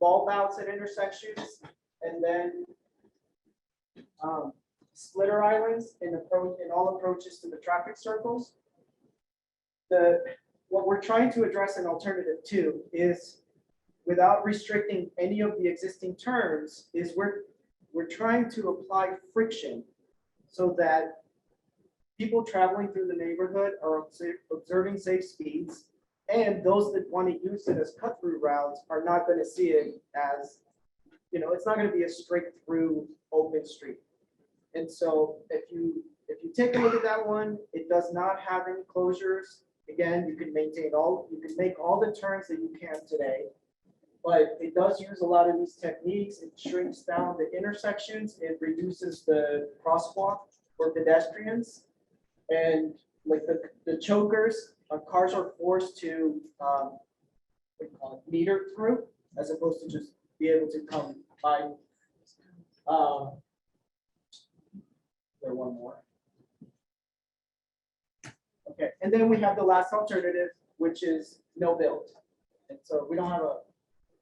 bulb outs at intersections, and then splitter islands in all approaches to the traffic circles. What we're trying to address in alternative 2 is, without restricting any of the existing terms, is we're trying to apply friction so that people traveling through the neighborhood are observing safe speeds, and those that want to use it as cut-through routes are not going to see it as, it's not going to be a straight through open street. And so if you take a look at that one, it does not have any closures. Again, you can make all the turns that you can today, but it does use a lot of these techniques. It shrinks down the intersections. It reduces the crosswalk for pedestrians. And like the chokers, cars are forced to meter through, as opposed to just be able to come by. There one more. Okay, and then we have the last alternative, which is no build. And so we don't have a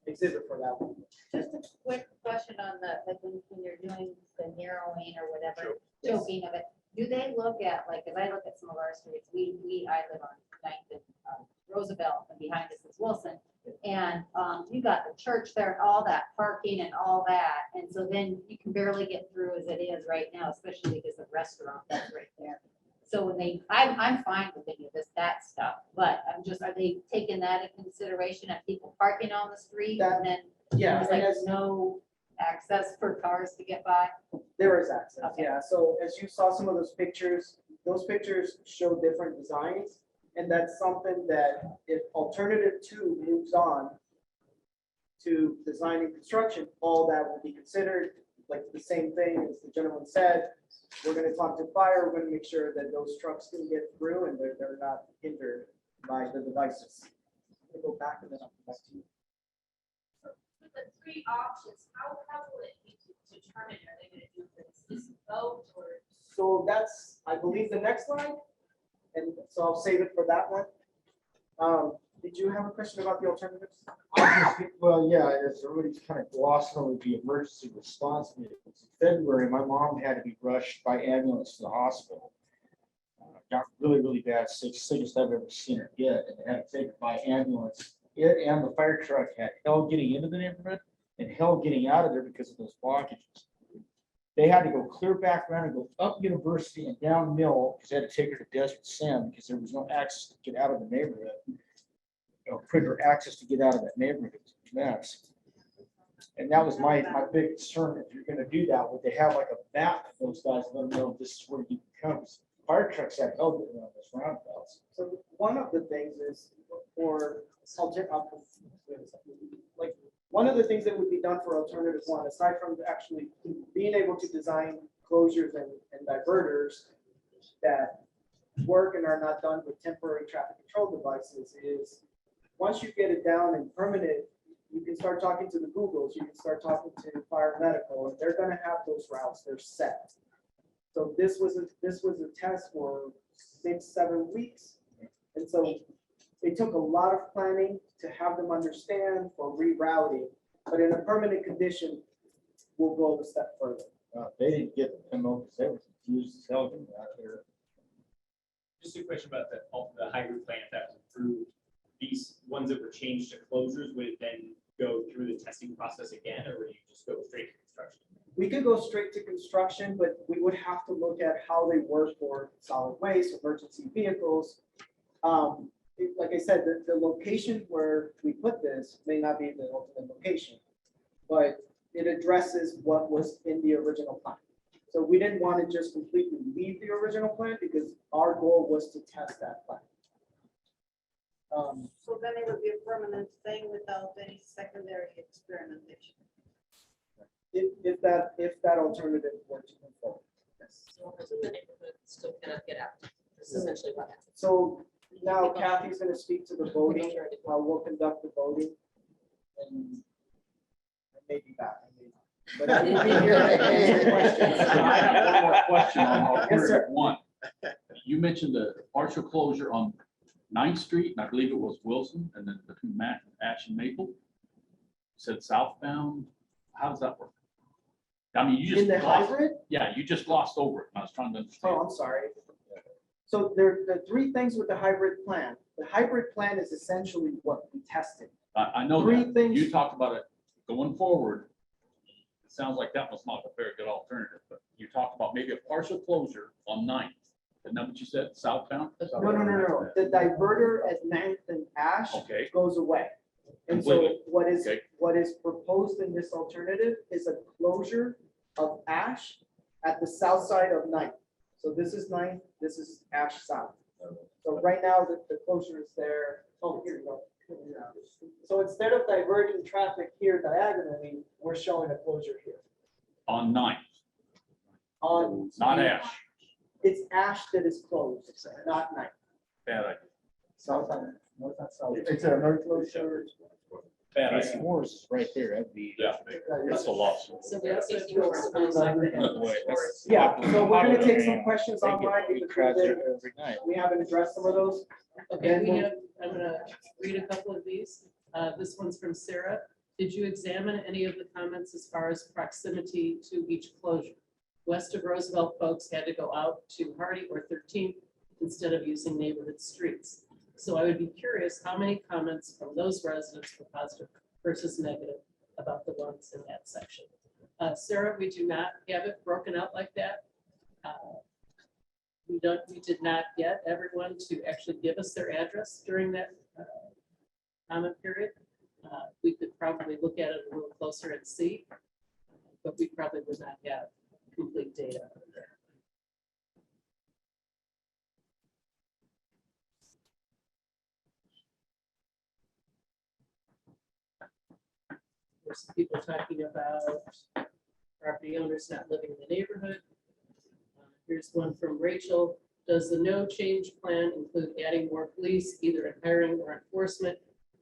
exhibit for that one. Just a quick question on like when you're doing the narrowing or whatever, choking of it, do they look at, like, if I look at some of our streets, I live on 9th and Roosevelt, and behind us is Wilson, and you got the church there, all that parking and all that, and so then you can barely get through as it is right now, especially because the restaurant that's right there. So when I'm fine with any of that stuff, but are they taking that into consideration of people parking on the street and then Yeah, there's like no access for cars to get by? There is access, Okay. yeah. So as you saw some of those pictures show different designs. And that's something that if alternative 2 moves on to design and construction, all that will be considered. Like the same thing as the gentleman said, we're going to talk to fire. We're going to make sure that those trucks can get through and they're not hindered by the devices. I'll go back and then I'll come back to you. With the 3 options, how will it be determined? Are they going to do this vote or? So that's, I believe, the next line. And so I'll save it for that one. Did you have a question about the alternatives? Well, yeah, it's everybody's kind of glossing over the emergency response vehicles. In February, my mom had to be rushed by ambulance to the hospital. Got really, really bad, sickest I've ever seen her get, and they had to take her by ambulance. It and the fire truck had hell getting into the neighborhood and hell getting out of there because of those blockages. They had to go clear back around and go up University and down Mill because they had to take her to Desert Sim because there was no access to get out of the neighborhood. Quicker access to get out of that neighborhood. It's a mess. And that was my big concern. If you're going to do that, would they have like a map for those guys, let them know this is where you come? Fire trucks have hell getting around those roundabouts. So one of the things is like one of the things that would be done for alternative 1, aside from actually being able to design closures and diverters that work and are not done with temporary traffic control devices, is once you get it down and permanent, you can start talking to the Googles, you can start talking to fire medical, and they're going to have those routes, they're set. So this was a test for 6-7 weeks. And so it took a lot of planning to have them understand for rerouting, but in a permanent condition, we'll go a step further. They didn't get the memo because they were confused as hell getting out there. Just a question about the hybrid plan that was approved. These ones that were changed to closures, would it then go through the testing process again, or would you just go straight to construction? We could go straight to construction, but we would have to look at how they work for solid waste, emergency vehicles. Like I said, the location where we put this may not be the ultimate location, but it addresses what was in the original plan. So we didn't want to just completely leave the original plan because our goal was to test that plan. So then it would be a permanent thing without any secondary experimentation. If that alternative were to move forward. Yes. So who's in the neighborhood still cannot get out. This is essentially what happens. So now Kathy's going to speak to the voting. We'll conduct the voting. And I may be back. I may not. But I will be here to answer questions. I have one more question on Yes, sir. alternative 1. You mentioned the partial closure on 9th Street, and I believe it was Wilson, and then between Ash and Maple. You said southbound. How does that work? I mean, you In just the lost, hybrid? yeah, you just glossed over it. I was trying to understand. Oh, I'm sorry. So there, the three things with the hybrid plan. The hybrid plan is essentially what we tested. I know Three that. things- You talked about it going forward. It sounds like that was not a very good alternative, but you talked about maybe a partial closure on 9th. Isn't that what you said, southbound? No. The diverter at 9th and Ash Okay. goes away. And so Completely. Okay. what is proposed in this alternative is a closure of Ash at the south side of 9th. So this is 9th, this is Ash South. So right now, the closure is there. Oh, here we go. So instead of diverting traffic here diagonally, we're showing a closure here. On 9th, On. not Ash. It's Ash that is closed, not 9th. Bad idea. South and north and south. It's a north closure. Bad It's idea. worse right there at the. Yeah, that's a loss. So we also have yours, like the- Yeah, so we're gonna take some questions They get online free because crowds we there every night. haven't addressed some of those. Okay, we have, I'm gonna read a couple of these. This one's from Sarah. Did you examine any of the comments as far as proximity to each closure? West of Roosevelt folks had to go out to Hardy or 13th instead of using neighborhood streets. So I would be curious how many comments from those residents were positive versus negative about the ones in that section. Sarah, we do not have it broken out like that. We did not get everyone to actually give us their address during that comment period. We could probably look at it a little closer and see, but we probably would not have complete data. There's some people talking about property owners not living in the neighborhood. Here's one from Rachel. Does the no change plan include adding more police, either in hiring or enforcement?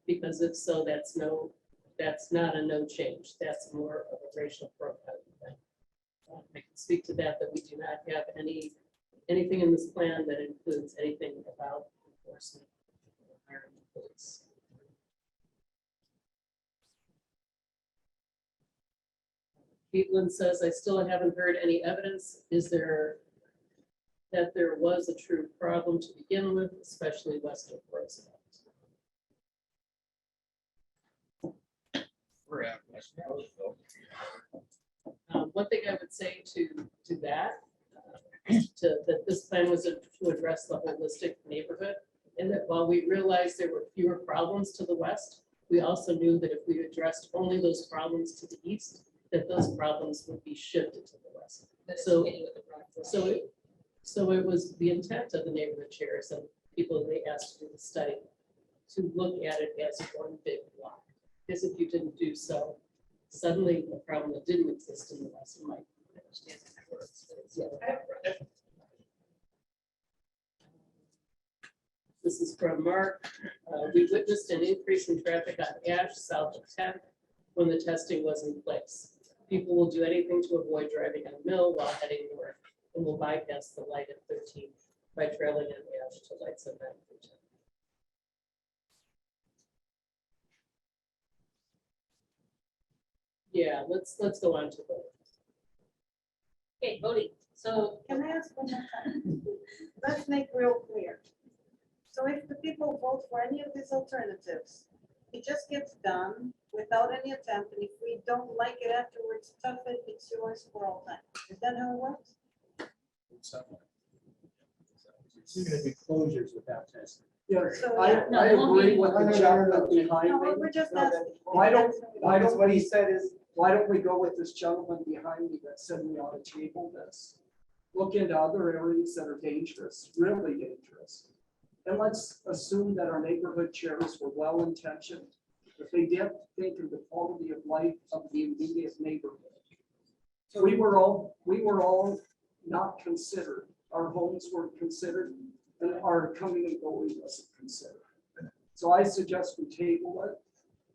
Because if so, that's not a no change. That's more of a racial profile thing. I can speak to that we do not have anything in this plan that includes anything about enforcement or hiring police. Caitlin says, I still haven't heard any evidence. Is there that there was a true problem to begin with, especially west of Roosevelt? One thing I would say to that, that this plan was to address the holistic neighborhood, and that while we realized there were fewer problems to the west, we also knew that if we addressed only those problems to the east, that those problems would be shifted to the west. So it was the intent of the neighborhood chairs and people they asked to do the study to look at it as one big block. Because if you didn't do so, suddenly a problem that didn't exist in the west might. This is from Mark. We witnessed an increase in traffic on Ash south of 10th when the testing was in place. People will do anything to avoid driving on Mill while heading north and will bypass the light at 13th by trailing on Ash to lights on 9th and 10th. Yeah, let's go on to vote. Okay, voting. So Can I ask one more time? Let's make real clear. So if the people vote for any of these alternatives, it just gets done without any attempt, and if we don't like it afterwards, tough it, it's yours for all time. Is that how it works? It's gonna be closures without testing. Yeah, So, I, yeah. I agree with the gentleman behind No, me. we're just No, asking. Why don't, why Because don't what he we, said is, why don't we go with this gentleman behind me that said we ought to table this? Look into other areas that are dangerous, really dangerous. And let's assume that our neighborhood chairs were well-intentioned, but they didn't think of the quality of life of the immediate neighborhood. We were all not considered. Our homes weren't considered, and our coming and going wasn't considered. So I suggest we table it,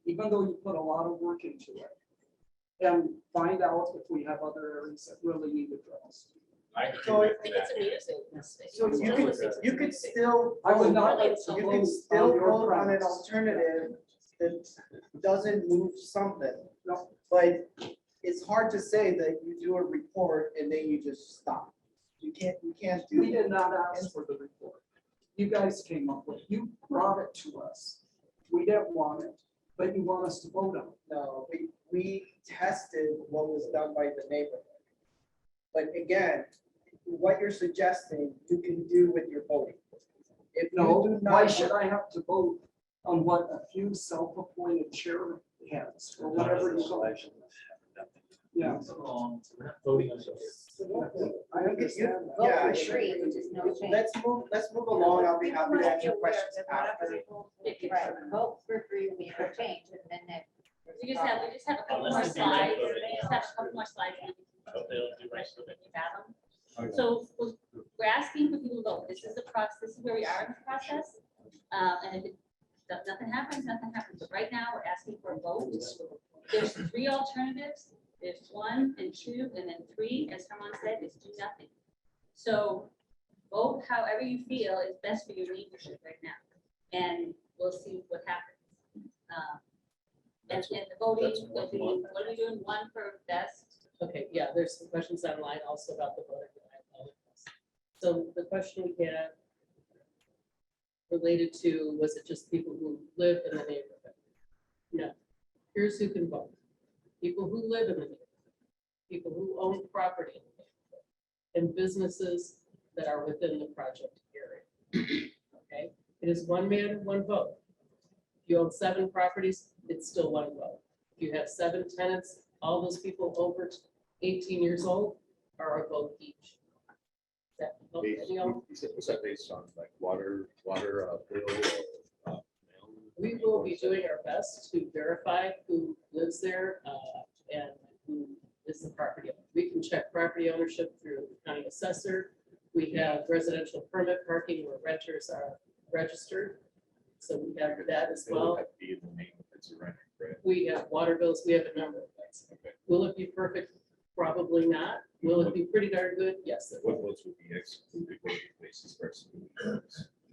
even though you put a lot of work into it, and find out if we have other areas that really need addressed. I agree So with I think that. it's amusing. so you could still. I would not vote- like to You vote can still on your vote on an premise. alternative that doesn't move something. No. But it's hard to say that you do a report and then you just stop. You can't do We that. did not ask for the report. You guys came up with, you brought it to us. We didn't want it, but you want us to vote on it. No, we tested what was done by the neighborhood. But again, what you're suggesting, you can do with your voting. If you No, do why not, should I have to vote on what a few self-appointed chair heads or whatever you call it? Yeah. We're not voting on this. I understand. Vote Yeah, for sure. three, which is no change. let's move along. I'll be happy to answer questions after. Right, vote for three will be no change, and then that. We just have a couple more Unless they do slides, that, we just have a couple more slides. and we can Hope they don't do much questions of it. if you have them. Okay. So we're asking for people to vote. This is the process, this is where we are in the process. And if nothing happens, nothing happens. But right now, we're asking for a vote. There's three alternatives. There's 1 and 2, and then 3, as Herman said, is do nothing. So vote however you feel is best for your neighborhood right now. And we'll see what happens. And the voting, will be, what are we doing? 1 for best? Okay, yeah, there's some questions online also about the voter. So the question we had related to, was it just people who live in the neighborhood? No. Here's who can vote. People who live in the neighborhood, people who own property in the neighborhood, and businesses that are within the project area. Okay, it is 1 man, 1 vote. If you own 7 properties, it's still 1 vote. If you have 7 tenants, all those people over 18 years old are a vote each. That, Was that based on like water bill? we will be doing our best to verify who lives there and who is the property owner. We can check property ownership through the county assessor. We have residential permit parking where renters are registered. So we have that as well. We have water bills. We have a number of things. Okay. Will it be perfect? Probably not. Will it be pretty darn good? Yes. it will. What votes would be excluded basis versus?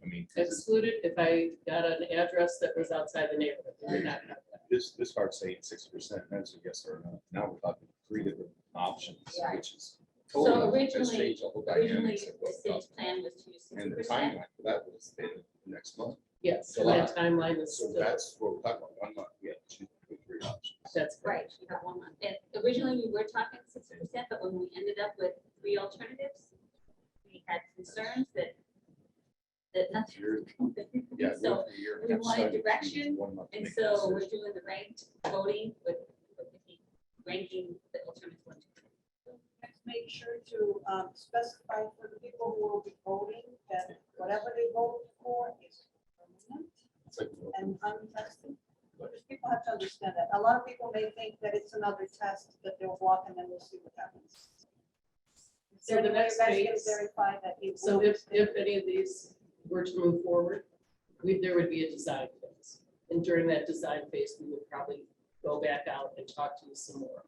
I mean. Excluded if I got an address that was outside the neighborhood. We would not have that. This hard saying 60%, that's a yes or no. Now we're talking 3 different options, Right. which is So totally has originally, changed the whole originally, dynamics of the what's city's up. plan was to use And the 60%. timeline for that was the next month. Yes, So that timeline is So still, that's what we're talking about. 1 month, we have 2 or 3 options. that's Right, correct. you have 1 month. And originally, we were talking 60%, but when we ended up with 3 alternatives, we had concerns that nothing was going to be. Yeah. So one for a year, we have wanted started to direction, use 1 month to And make a so we're decision. doing the ranked voting with the ranking the alternatives 1, 2, 3. Let's make sure to specify for the people who will be voting that whatever they vote for is permanent It's like, and untested. Because people have to understand that. A lot of people may think that it's another test that they'll walk and then we'll see what happens. Is So there the any way next you guys can phase- verify that? it So will if stay? any of these were to move forward, there would be a design phase. And during that design phase, we would probably go back out and talk to you some more.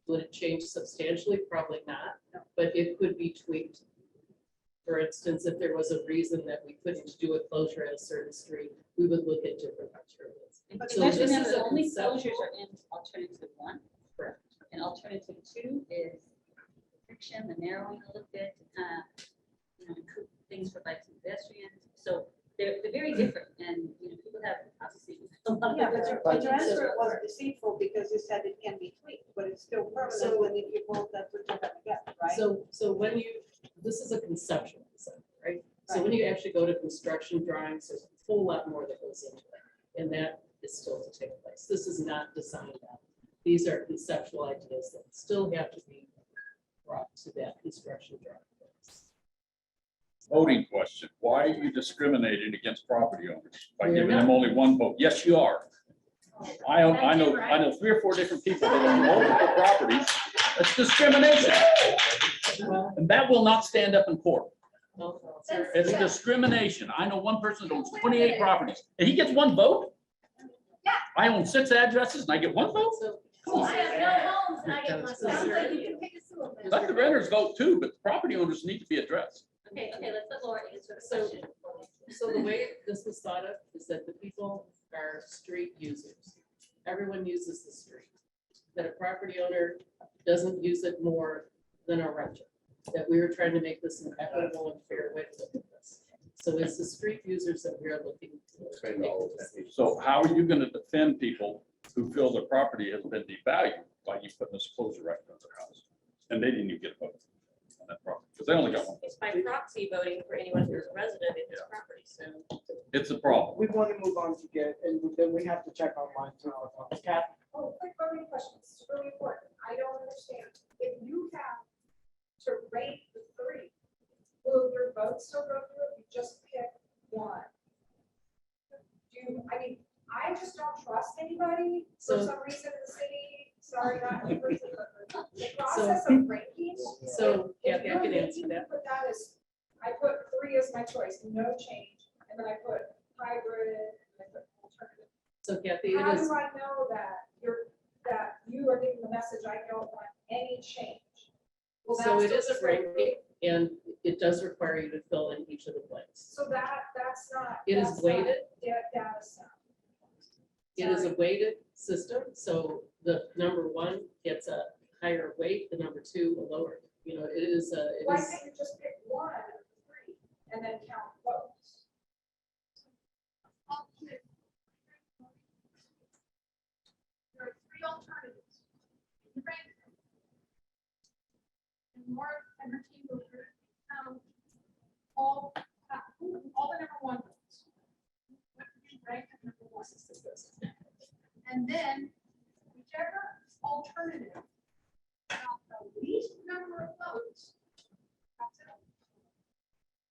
Would it change substantially? Probably not, but it could be tweaked. For instance, if there was a reason that we couldn't do a closure at a certain street, we would look at different alternatives. But So question this is is a only conceptual- closures are in alternative 1. Correct. And alternative 2 is friction, the narrowing a little bit, improve things for bikes and pedestrians. So they're very different, and people have obviously. a lot of Yeah, different but your opinions. answer was deceitful because you said it can be tweaked, but it's still permanent, and if you vote, that's what you're gonna get, right? So when this is a conceptual design, right? So when you actually go to construction drawings, there's a whole lot more that goes into it. And that is still to take place. This is not designed out. These are conceptual ideas that still have to be brought to that construction drawing. Voting question. Why are you discriminating against property owners by We are giving them not. only 1 vote? Yes, you are. I know 3 or 4 different people that own multiple properties. That's discrimination. And that will not stand up in court. It's discrimination. I know one person that owns 28 properties and he gets 1 vote. I own 6 addresses and I get 1 vote. I have no homes and I get my stuff. Like, you can pick a school. Let the renters vote too, but property owners need to be addressed. Okay, let's let Laura answer the So- question. So the way this was thought of is that the people are street users. Everyone uses the street. that a property owner doesn't use it more than a renter. That we were trying to make this an equitable and fair way to look at this. So it's the street users that we are looking to make the decision. So how are you gonna defend people who feel their property has been devalued by you putting this closure right in their house? And they didn't even get a vote on that property, because they only got one. It's by proxy voting for anyone who's a resident in his property, so. It's a problem. We want to move on to get, and then we have to check online too. Kathy? Oh, quick voting question. This is really important. I don't understand. If you have to rate the three, will your vote still go through if you just pick one? I mean, I just don't trust anybody for So- some reason in the city. Sorry, not neighbors, but the process of ranking. So if Kathy, I you're can answer making- that. But that is, I put three as my choice, no change, and then I put hybrid, and I put alternative. So Kathy, it How is, do I know that you are giving the message, I don't want any change? Will that so it still is a just go through? ranking, and it does require you to fill in each of the blanks. So that's not. It is that's not weighted. Data stuff. It is a weighted system, so the number one gets a higher weight, the number two a lower. You know, it is a, it Why is, can't you just pick one of the three and then count votes? There are three alternatives. You rank them. And more and her team will all the number one votes. What you rank as number one. And then whichever alternative got the least number of votes, that's it.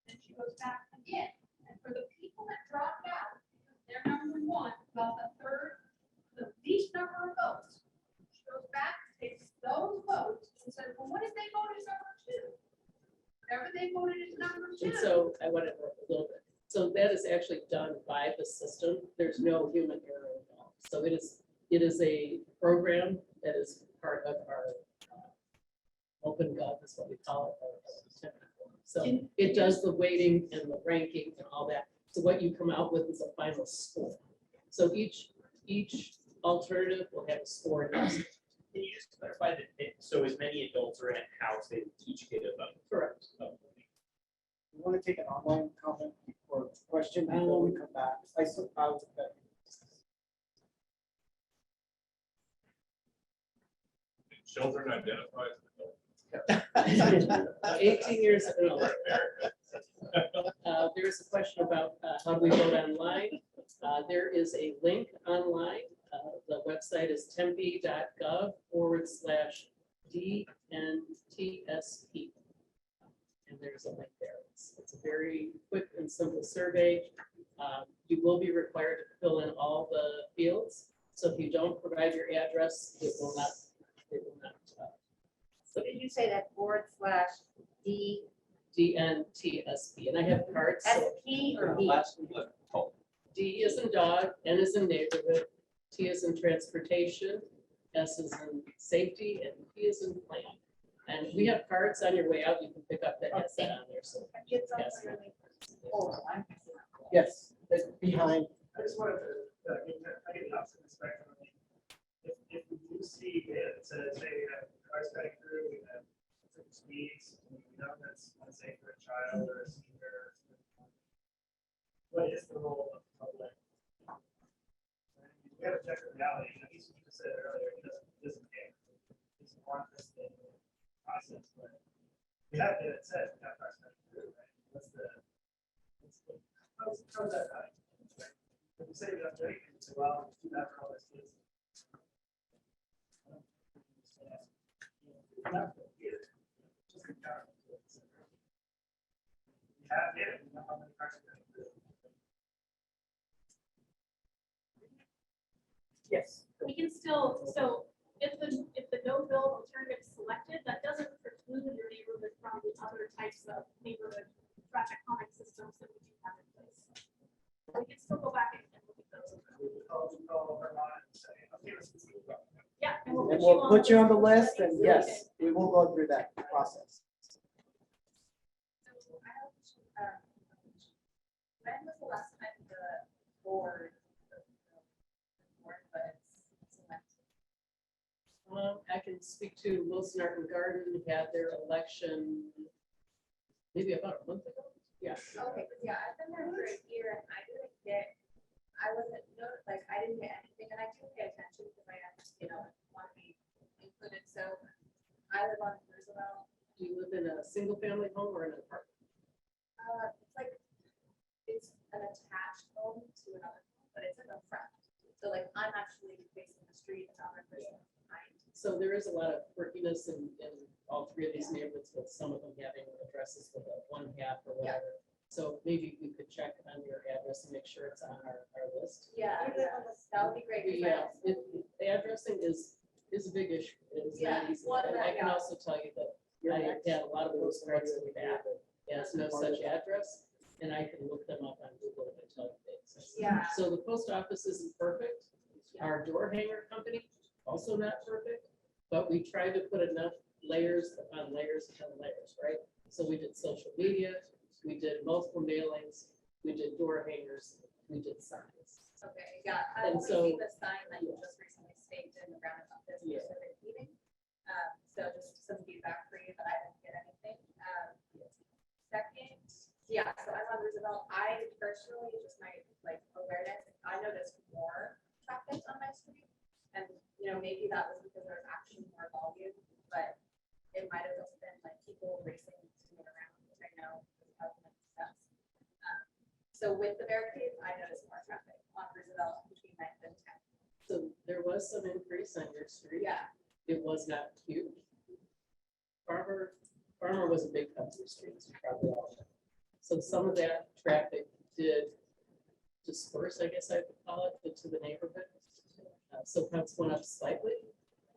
Then she goes back again. And for the people that dropped out, because their number one got the least number of votes, she goes back, takes those votes, and says, well, what if they voted number two? Whatever they voted is number two. and so I want to work a little bit. So that is actually done by the system. There's no human error involved. So it is a program that is part of our open gov is what we call it. So it does the weighting and the ranking and all that. So what you come out with is a final score. So each alternative will have a score. Can you just clarify that, so as many adults are in a house, they each get a vote? Correct. We want to take an online comment or question before we come back. I was Children identified as adults. 18 years ago. There's a question about how do we vote online? There is a link online. The website is tempe.gov/DNTSP. And there's a link there. It's a very quick and simple survey. You will be required to fill in all the fields. So if you don't provide your address, it will not. So did you say that /D? DNTSP, and I have cards. so- SP or B? D is in dog, N is in neighborhood, T is in transportation, S is in safety, and P is in plan. And we have cards on your way out, you can pick up that has that on there, so. It's yes. Yes, it's behind. I just wanted to, I get the opposite spectrum. I mean, if we do see it says, hey, we have cars cutting through, we have certain speeds, and we know that's unsafe for a child or a senior. What is the role of the public? We have to check the reality. You know, you said it earlier, he doesn't care. He doesn't want this thing process, but we have it says we have cars cutting through, right? How's that right? If you say you have to, well, do that for all this kids. Not for here, just a car. We have it, we know how many cars are going through. Yes. We can still, so if the no build alternative is selected, that doesn't preclude your neighborhood from the other types of neighborhood traffic calming systems that we do have in place. We can still go back and look at those. Yeah. And we'll put you on the list, and yes, we will go through that process. When was the last time the board, but it's selected? I can speak to Wilson Art and Garden, had their election maybe about a month ago. Yeah. Okay, yeah, I've been there for a year and I didn't get, I wasn't, like, I didn't get anything, and I do pay attention because I have, want to be included, so I live on Roosevelt. Do you live in a single family home or an apartment? It's like, it's an attached home to another, home, but it's in the front. So like, I'm actually facing the street and I'm behind. So there is a lot of quirkiness in all three of these neighborhoods, with some of them having addresses with a 1/2 or whatever. So maybe we could check on your address and make sure it's on our list. Yeah, that would be great. 'cause Yeah, addressing is a big issue. It is not easy. well, And I can yeah. also tell you that I had a lot of those threats in the back. Has no such address, and I can look them up on Google and tell you things. Yeah. So the post office isn't perfect. Our door hanger company, also not perfect, but we tried to put enough layers upon layers upon layers, right? So we did social media, we did multiple mailings, we did door hangers, we did signs. Okay, yeah, I And only so- see the sign that you just recently staked in the ground of this Yeah. specific meeting. So just some feedback for you, but I didn't get anything. Second, yeah, so I'm on Roosevelt. I personally, just my like awareness, I noticed more traffic on my street. And, maybe that was because there was actually more volume, but it might have just been like people racing to move around, which I know is causing stuff. So with the barricades, I noticed more traffic on Roosevelt between 9th and 10th. So there was some increase on your street. Yeah. It was not huge. Farmer was a big country street, as you probably all know. So some of that traffic did disperse, I guess I would call it, into the neighborhood. So counts went up slightly.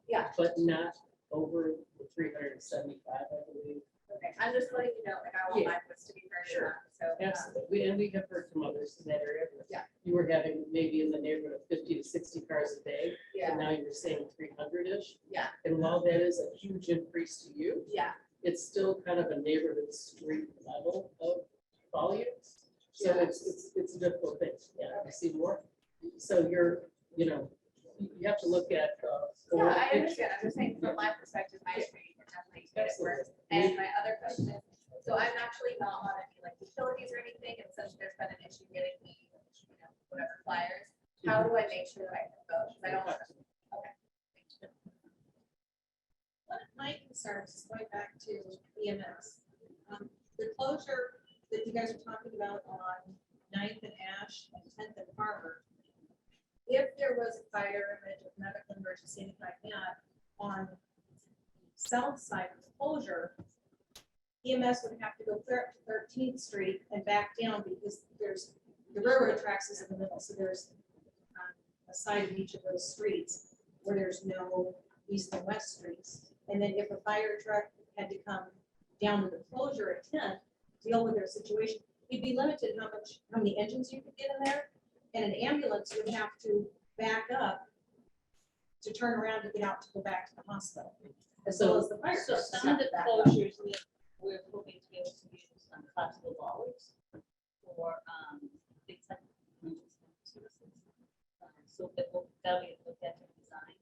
Yeah. But not over the 375, I believe. Okay, I'm just letting you know, like, I want Yeah. my list to be very Sure. so. Absolutely. And we have heard from others in that area. Yeah. You were having maybe in the neighborhood of 50 to 60 cars a day. Yeah. And now you're saying 300-ish. Yeah. And while that is a huge increase to you, Yeah. it's still kind of a neighborhood street level of volume. So Yeah. it's a difficult thing. Yeah, I see more. So you're, you have to look at. Yeah, I understand. I'm just saying from my perspective, my street is definitely get it worse. And my other question is, so I'm actually not on any like utilities or anything, and since there's been an issue getting me, whatever flyers, how do I make sure that I can vote? Because I don't want to. Okay. One of my concerns is going back to EMS. The closure that you guys are talking about on 9th and Ash and 10th and Harbor. If there was a fire, a medical emergency, anything like that, on the south side of the closure, EMS would have to go clear up to 13th Street and back down because there's, the railroad tracks is in the middle, so there's a side of each of those streets where there's no east and west streets. And then if a fire truck had to come down to the closure at 10th, deal with their situation, you'd be limited how many engines you could get in there. And an ambulance would have to back up to turn around to get out to go back to the hospital, as well as the fire. So trucks some of have the to back up. closures, we're hoping to be able to use classical bollards for big time emergency services. So that will, that'll be looked at in design.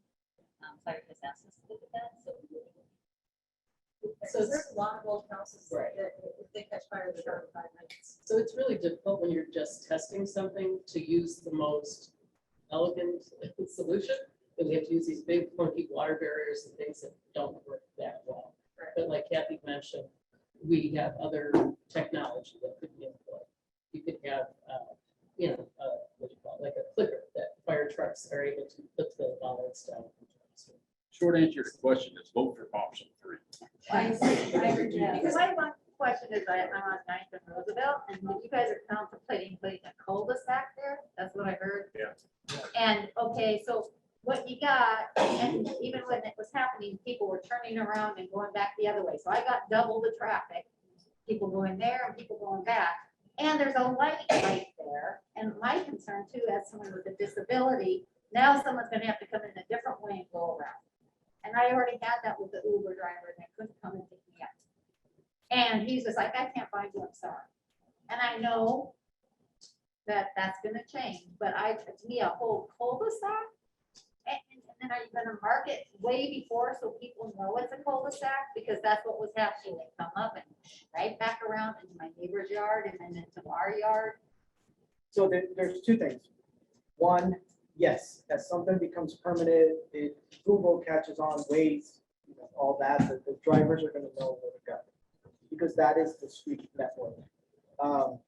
Fire has asked us to look at that, so. So there's a lot of old houses Right. that if they catch fire, they're done in 5 minutes. So it's really difficult when you're just testing something to use the most elegant solution. And we have to use these big clunky water barriers and things that don't work that well. But like Kathy mentioned, we have other technology that could be employed. You could have, what do you call it, like a clicker that fire trucks are able to put the bollards down. Short answer to your question is vote for option 3. I see, because I have one question is I'm on 9th and Roosevelt, and you guys are contemplating putting a cul-de-sac there, that's what I heard. Yeah. And, okay, so what you got, and even when it was happening, people were turning around and going back the other way, so I got double the traffic. People going there and people going back, and there's a light right there, and my concern too, as someone with a disability, now someone's gonna have to come in a different way and go around. And I already had that with the Uber driver, and they couldn't come and pick me up. And he's just like, I can't find you, I'm sorry. And I know that that's gonna change, but to me, a whole cul-de-sac, and And are you gonna mark it way before so people know it's a cul-de-sac? Because that's what was happening. They come up and right back around into my neighbor's yard and then into our yard. So there's two things. One, yes, as something becomes permanent, Google catches on, Waze, all that, the drivers are gonna know where to go. Because that is the street network. What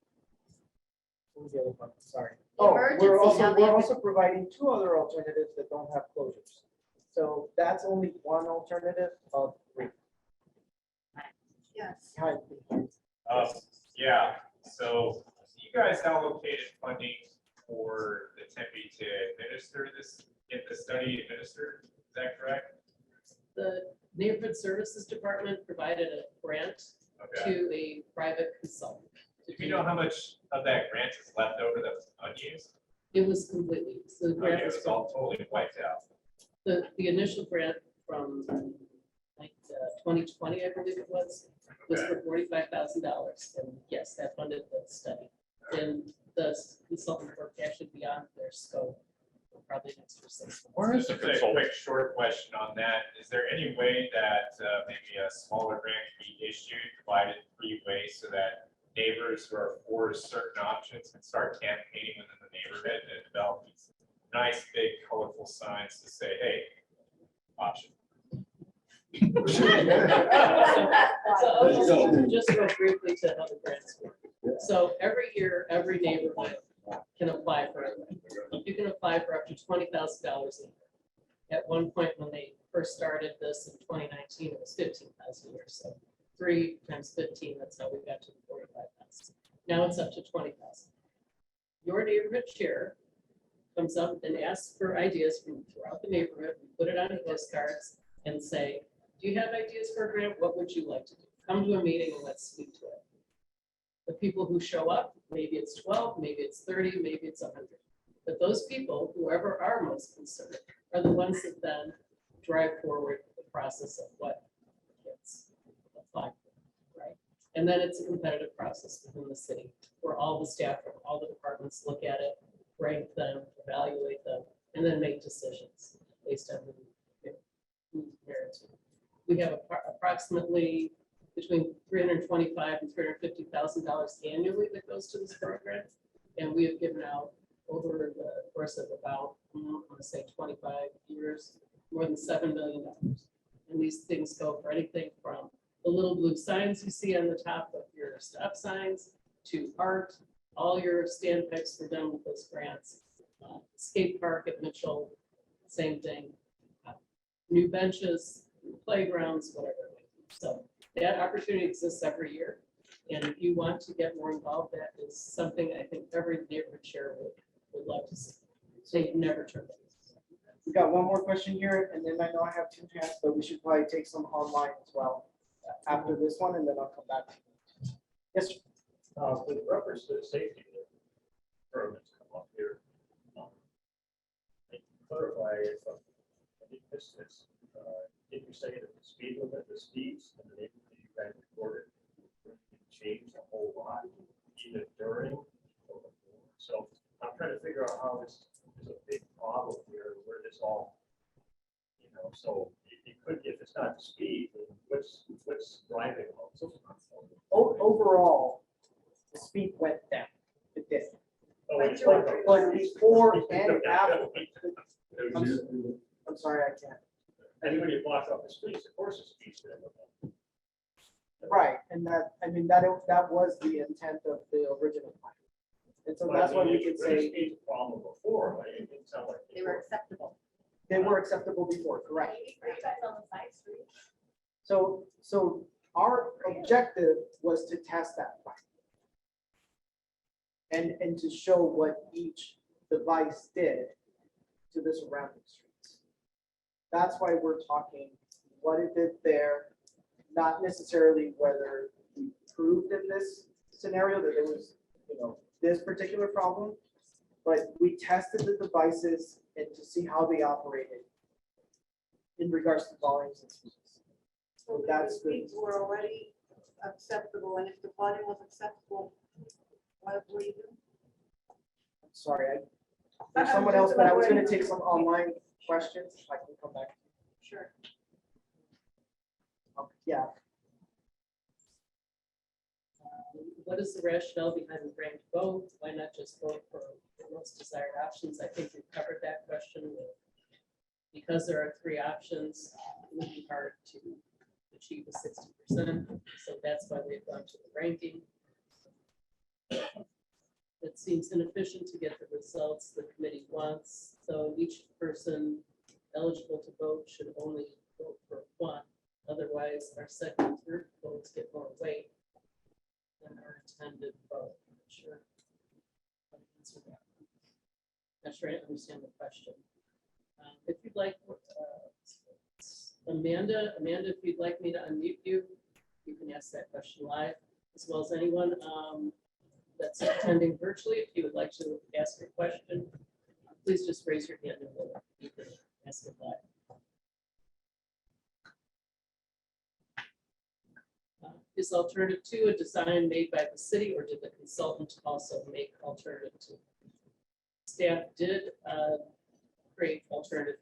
was the other one? Sorry. The Oh, emergency now, we're they- also providing two other alternatives that don't have closures. So that's only one alternative of three. Yes. Hi. Yeah, so you guys allocated funding for the Tempe to administer this, get the study administered, is that correct? The Neighborhood Services Department provided a grant Okay. to a private consultant. Do you know how much of that grant is left over that was unused? It was completely, so the Okay, grant it was was all totally wiped out. the initial grant from like 2020, I believe it was for $45,000. And yes, that funded the study. And the consultant work actually beyond their scope, for probably an extra 6 months. Where is the Just a consultant? quick short question on that. Is there any way that maybe a smaller grant can be issued, provided free way so that neighbors who are for certain options can start campaigning within the neighborhood and develop these nice, big, colorful signs to say, hey, option. So just real briefly to how the grants work. So every year, every neighborhood can apply for it. You can apply for up to $20,000 a year. At one point when they first started this in 2019, it was 15,000 a year. So 3 times 15, that's how we got to the 45,000. Now it's up to 20,000. Your neighborhood chair comes up and asks for ideas from throughout the neighborhood. We put it on postcards and say, do you have ideas for a grant? What would you like to do? Come to a meeting and let's speak to it. The people who show up, maybe it's 12, maybe it's 30, maybe it's 100. But those people, whoever are most concerned, are the ones that then drive forward the process of what gets applied for, right? And then it's a competitive process within the city where all the staff from all the departments look at it, rank them, evaluate them, and then make decisions based on who merits it. We have approximately between $325,000 and $350,000 annually that goes to this program. And we have given out over the course of about, I want to say 25 years, more than $7 million. And these things go for anything from the little blue signs you see on the top of your stop signs to art. All your stand picks were done with those grants. Skate park at Mitchell, same thing. New benches, new playgrounds, whatever. So that opportunity exists every year. And if you want to get more involved, that is something I think every neighborhood chair would love to see. They've never turned it. We got one more question here, and then I know I have 2 hands, but we should probably take some online as well after this one, and then I'll come back. Yes, sir. With reference to the safety programs come up here, clarify if I didn't miss this. Did you say that the speed limit, the speeds in the neighborhood you guys recorded changed a whole lot, either during or before? So I'm trying to figure out how this is a big problem here, where this all, so it could, if it's not the speed, then what's driving all this? Overall, the speed went down. It did. Oh, it's But before and after, I'm sorry, I can't. And when you block off the streets, of course, the speed's going to go. Right, and that was the intent of the original plan. And so But I that's why mean, we if could the really say speed's a problem before, right? It didn't sound like. They were acceptable. they were acceptable before, correct? On the side street. So our objective was to test that plan. And to show what each device did to the surrounding streets. That's why we're talking what it did there, not necessarily whether we proved in this scenario that there was, this particular problem, but we tested the devices and to see how they operated in regards to volumes and speeds. So that's the, Speeds were already acceptable, and if the volume was acceptable, what were you doing? sorry, there's someone else, but I was gonna take some online questions, I can come back. Sure. Yeah, What is the rationale behind the ranked vote? Why not just vote for the most desired options? I think we've covered that question. Because there are three options, it would be hard to achieve the 60%. So that's why we've gone to the ranking. It seems inefficient to get the results the committee wants. So each person eligible to vote should only vote for one. Otherwise, our second and third votes get more weight than our intended vote. I'm not sure. how to answer that. Not sure I understand the question. If you'd like, Amanda, if you'd like me to unmute you, you can ask that question live, as well as anyone that's attending virtually. If you would like to ask a question, please just raise your hand and you can ask it live. Is alternative 2 a design made by the city, or did the consultant also make alternative 2? Staff did create alternative.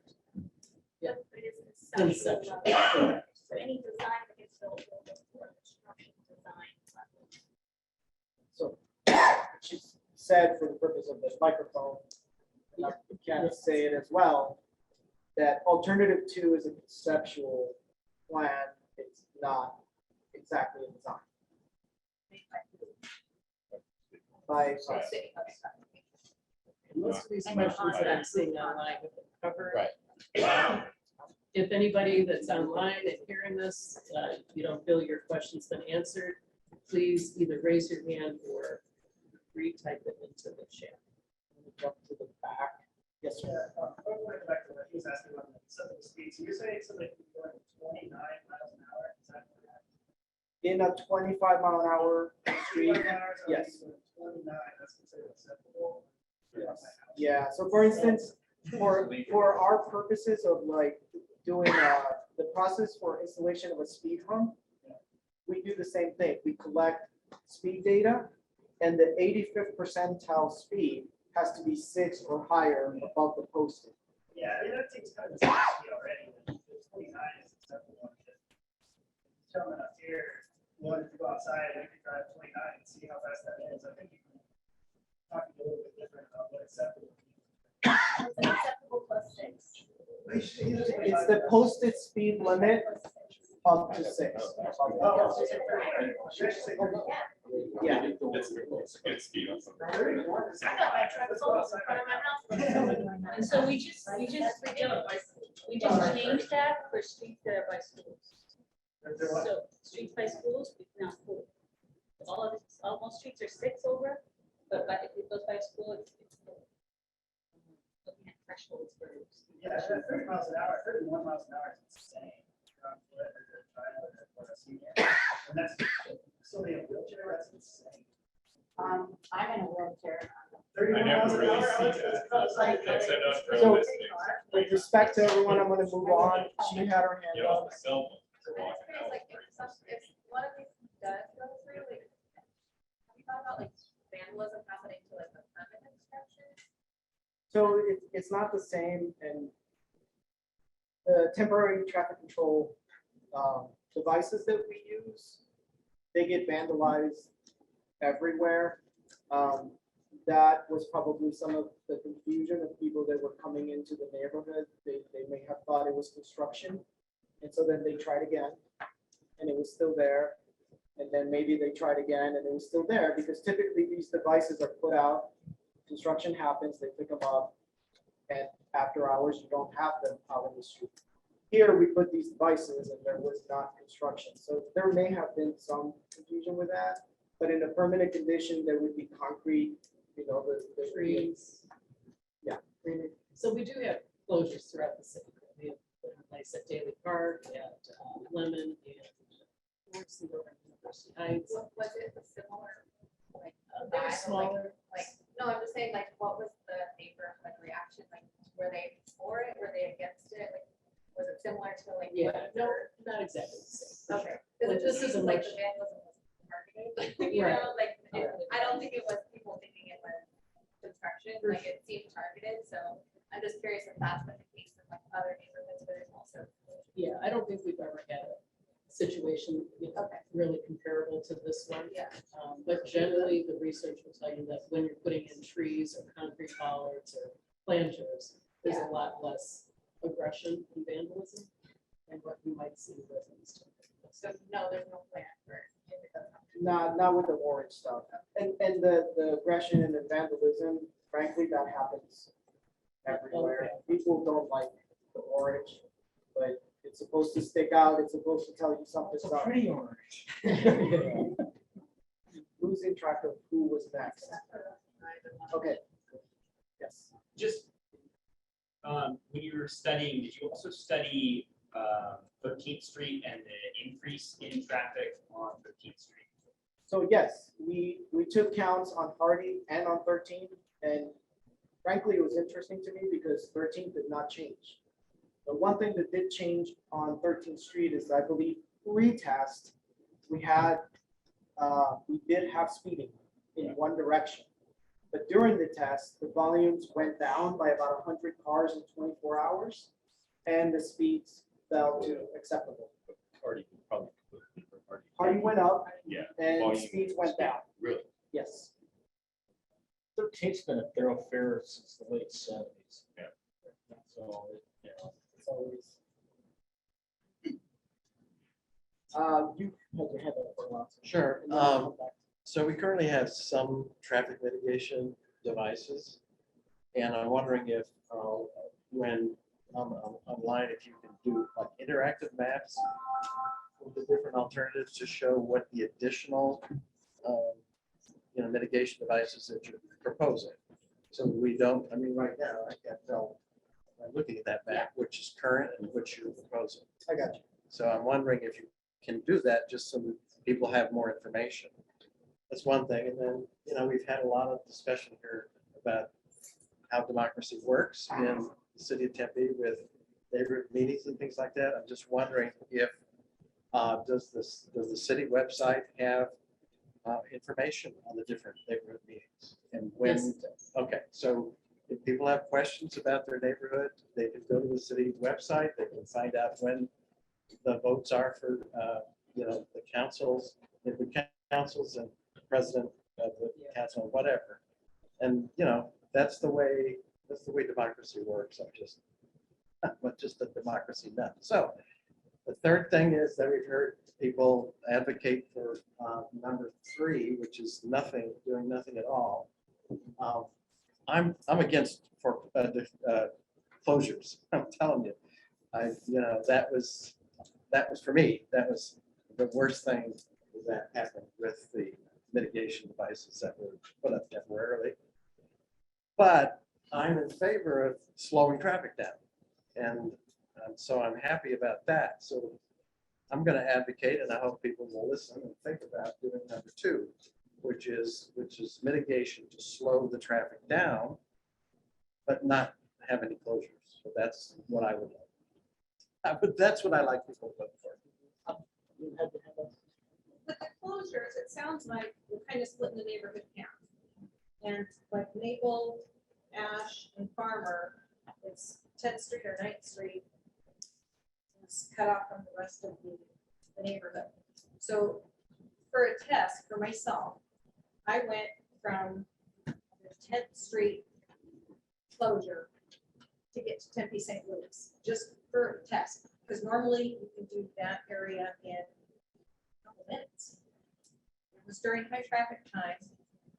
Yeah. But it is Conceptual. conceptual. So any design that gets built will go for construction design. so she said for the purpose of this microphone, and I can say it as well, that alternative 2 is a conceptual plan. It's not exactly a design. By City, okay. And most of these questions that I'm seeing online have been covered. Right. If anybody that's online and hearing this, you don't feel your question's been answered, please either raise your hand or re-type it into the chat. Jump to the back. Yes, sir. I want to go back to what he was asking about the speed. So you're saying somebody can be going 29 miles an hour? Is that correct? In a 25-mile-an-hour street, 25 miles an hour, yes. 29, that's considered acceptable. Yeah, so for instance, for our purposes of like doing the process for installation of a speed hump, we do the same thing. We collect speed data, and the 85th percentile speed has to be 6 or higher above the posted. Yeah, I mean, that seems kind of sketchy already. The 29 is acceptable. Gentlemen up here wanted to go outside and we could drive 29 and see how fast that is. I think you can talk a little bit different about what acceptable. What's an acceptable plus 6? It's the posted speed limit up to 6. Yeah. It's a good speed on something. I got my truck almost in front of my house. And so we just changed that for streets that are by schools. So streets by schools, we can now pull. All most streets are 6 over, but if it goes by a school, it's 4. Looking at thresholds for. Yeah, 30 miles an hour, 31 miles an hour is insane. And that's somebody in a wheelchair, that's insane. I'm in a wheelchair. 31 miles an hour. That's enough for So, listening. with respect to everyone, I'm going to move on. She had her hand Get up. off the cell phone. Like if one of these does go through, like, have you thought about like vandalism happening to like the permanent structures? So it's not the same, and the temporary traffic control devices that we use, they get vandalized everywhere. That was probably some of the confusion of people that were coming into the neighborhood. They may have thought it was construction. And so then they tried again, and it was still there. And then maybe they tried again, and it was still there, because typically these devices are put out, construction happens, they pick them up, and after hours, you don't have them out in the street. Here, we put these devices, and there was not construction. So there may have been some confusion with that, but in a permanent condition, there would be concrete, the Trees. Yeah. So we do have closures throughout the city. We have put in place at Daly Park, at Lemon, and University Heights. Was it a similar, like, They were smaller. like, no, I'm just saying, like, what was the neighborhood reaction? Like, were they for it? Were they against it? Like, was it similar to like? Yeah, what no, other- not exactly the same. Okay. But Because it this just is a seems like much- the vandalism was targeted, you Right. know, like, I don't think it was people thinking it was construction, like, it seemed targeted, so I'm just curious if that's been the case in like other neighborhoods where there's also. Yeah, I don't think we've ever had a situation, you know, really comparable to this one. Yeah. But generally, the research will tell you that when you're putting in trees or concrete bollards or planters, there's a lot less aggression and vandalism and what you might see with these. So no, there's no plan for it. Not with the orange stuff. And the aggression and the vandalism, frankly, that happens everywhere. People don't like the orange, but it's supposed to stick out. It's supposed to tell you something's up. Pretty orange. Losing track of who was next. Okay. Yes. Just, when you were studying, did you also study 13th Street and the increase in traffic on 13th Street? So yes, we took counts on Hardy and on 13, and frankly, it was interesting to me because 13 did not change. The one thing that did change on 13th Street is, I believe, retest, we did have speeding in one direction. But during the test, the volumes went down by about 100 cars in 24 hours, and the speeds fell to acceptable. Hardy probably. Hardy went up, Yeah. and volume speeds went down. Really? Yes. 13th's been a thoroughfare since the late 70s. Yeah. So, you know, It's always. You had your hand up for a while. Sure. And then I'll come back. So we currently have some traffic mitigation devices. And I'm wondering if, when online, if you can do like interactive maps with the different alternatives to show what the additional, mitigation devices that you're proposing. So we don't, I mean, right now, I can't tell, by looking at that map, which is current and which you're proposing. I got you. So I'm wondering if you can do that just so that people have more information. That's one thing. And then, we've had a lot of discussion here about how democracy works in the city of Tempe with neighborhood meetings and things like that. I'm just wondering if, does the city website have information on the different neighborhood meetings? And when, Yes. okay, so if people have questions about their neighborhood, they can go to the city website, they can find out when the votes are for, the councils, the councils and president of the council, whatever. And, that's the way democracy works. I'm just a democracy nut. So the third thing is that we've heard people advocate for number 3, which is doing nothing at all. I'm against for closures. I'm telling you, that was for me. That was the worst thing that happened with the mitigation devices that were put up temporarily. But I'm in favor of slowing traffic down, and so I'm happy about that. So I'm going to advocate, and I hope people will listen and think about doing number 2, which is mitigation to slow the traffic down, but not have any closures. So that's what I would like. But that's what I like people to vote for. With the closures, it sounds like we're kind of splitting the neighborhood in half. And like Maple, Ash, and Farmer, it's 10th Street or 9th Street. It's cut off from the rest of the neighborhood. So for a test for myself, I went from the 10th Street closure to get to Tempe St. Louis, just for a test. Because normally you can do that area in a couple minutes. It was during high traffic time.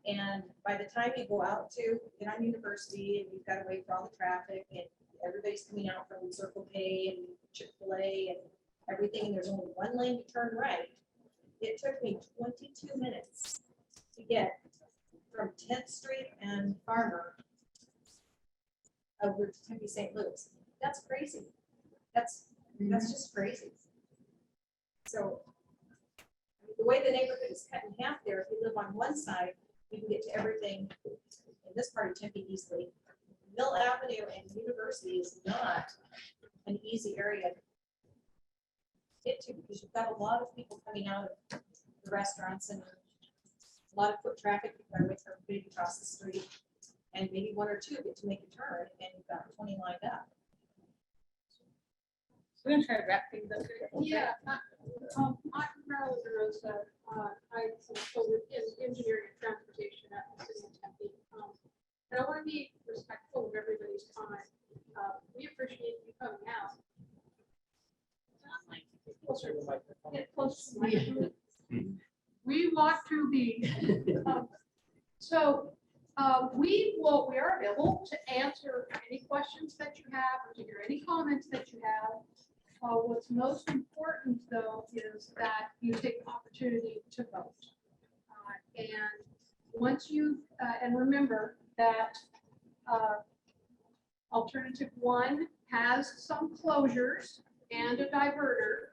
And by the time you go out to get on University, and you've got to wait for all the traffic, and everybody's coming out from Circle K and Chick-fil-A and everything, and there's only one lane to turn right. It took me 22 minutes to get from 10th Street and Farmer over to Tempe St. Louis. That's crazy. That's just crazy. So the way the neighborhood is cut in half there, if you live on one side, you can get to everything in this part of Tempe easily. Mill Avenue and University is not an easy area to get to because you've got a lot of people coming out of the restaurants and a lot of foot traffic. People are waiting for everybody to cross the street, and maybe 1 or 2 get to make a turn, and you've got 20 lined up. We're gonna try to wrap things up here. Yeah, I'm Marilyn DeRosa. I so in engineering and transportation at the city of Tempe. And I want to be respectful of everybody's time. We appreciate you coming out. Closer to the microphone. Get close to the microphone. We want to be. We are available to answer any questions that you have or to hear any comments that you have. What's most important though is that you take the opportunity to vote. And once you, and remember that alternative 1 has some closures and a diverter.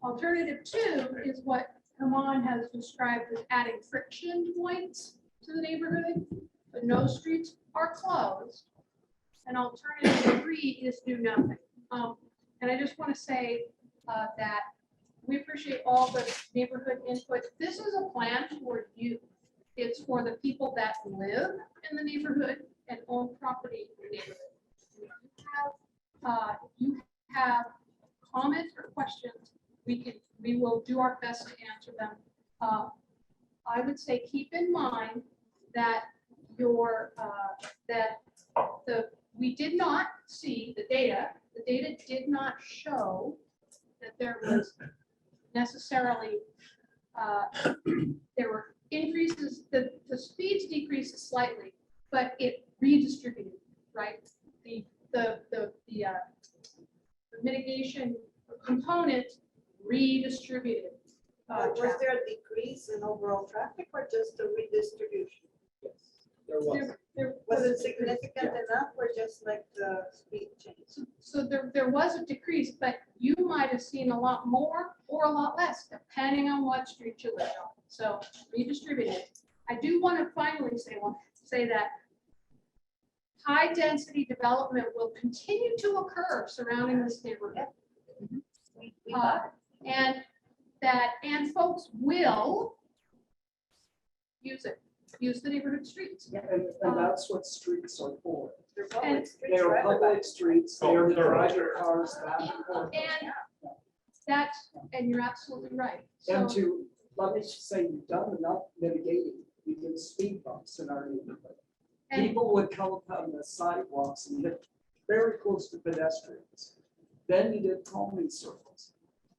Alternative 2 is what Herman has described as adding friction points to the neighborhood, but no streets are closed. And alternative 3 is do nothing. And I just want to say that we appreciate all the neighborhood input. This is a plan for you. It's for the people that live in the neighborhood and own property in the neighborhood. If you have comments or questions, we will do our best to answer them. I would say keep in mind that we did not see the data. The data did not show that there was necessarily there were increases. The speeds decreased slightly, but it redistributed, right? The mitigation component redistributed. Was there a decrease in overall traffic or just a redistribution? There was. Was it significant enough or just like the speed change? So there was a decrease, but you might have seen a lot more or a lot less, depending on what street you live on. So redistributed. I do want to finally say that high density development will continue to occur surrounding this neighborhood. And folks will use it. Use the neighborhood streets. And that's what streets are for. They're And- public streets. They are for public everybody. streets, they are to drive your cars back and forth. And you're absolutely right. And So to, let me just say, you've done enough mitigating. You did speed bumps in our neighborhood. And- People would come up on the sidewalks and get very close to pedestrians. Then you did calming circles.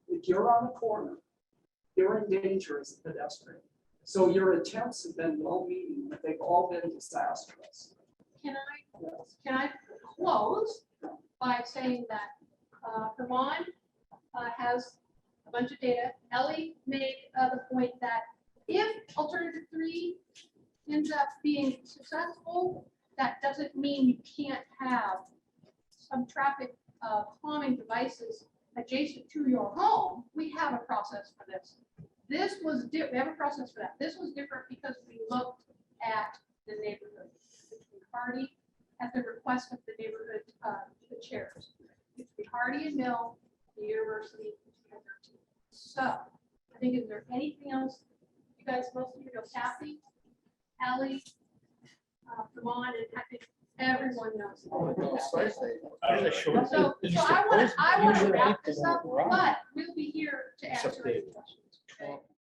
If you're on a corner, you're in danger as a pedestrian. So your attempts have been well meaning, but they've all been disastrous. can I close by saying that Vermont has a bunch of data. Ellie made the point that if alternative 3 ends up being successful, that doesn't mean you can't have some traffic calming devices adjacent to your home. We have a process for this. This was we have a process for that. This was different because we looked at the neighborhood. Hardy, at the request of the neighborhood, the chairs. It's the Hardy and Mill, the university. So I think, is there anything else? You guys, most of you know Kathy, Allie, Vermont, and I think everyone knows. So I want to wrap this up, but we'll be here to answer any questions.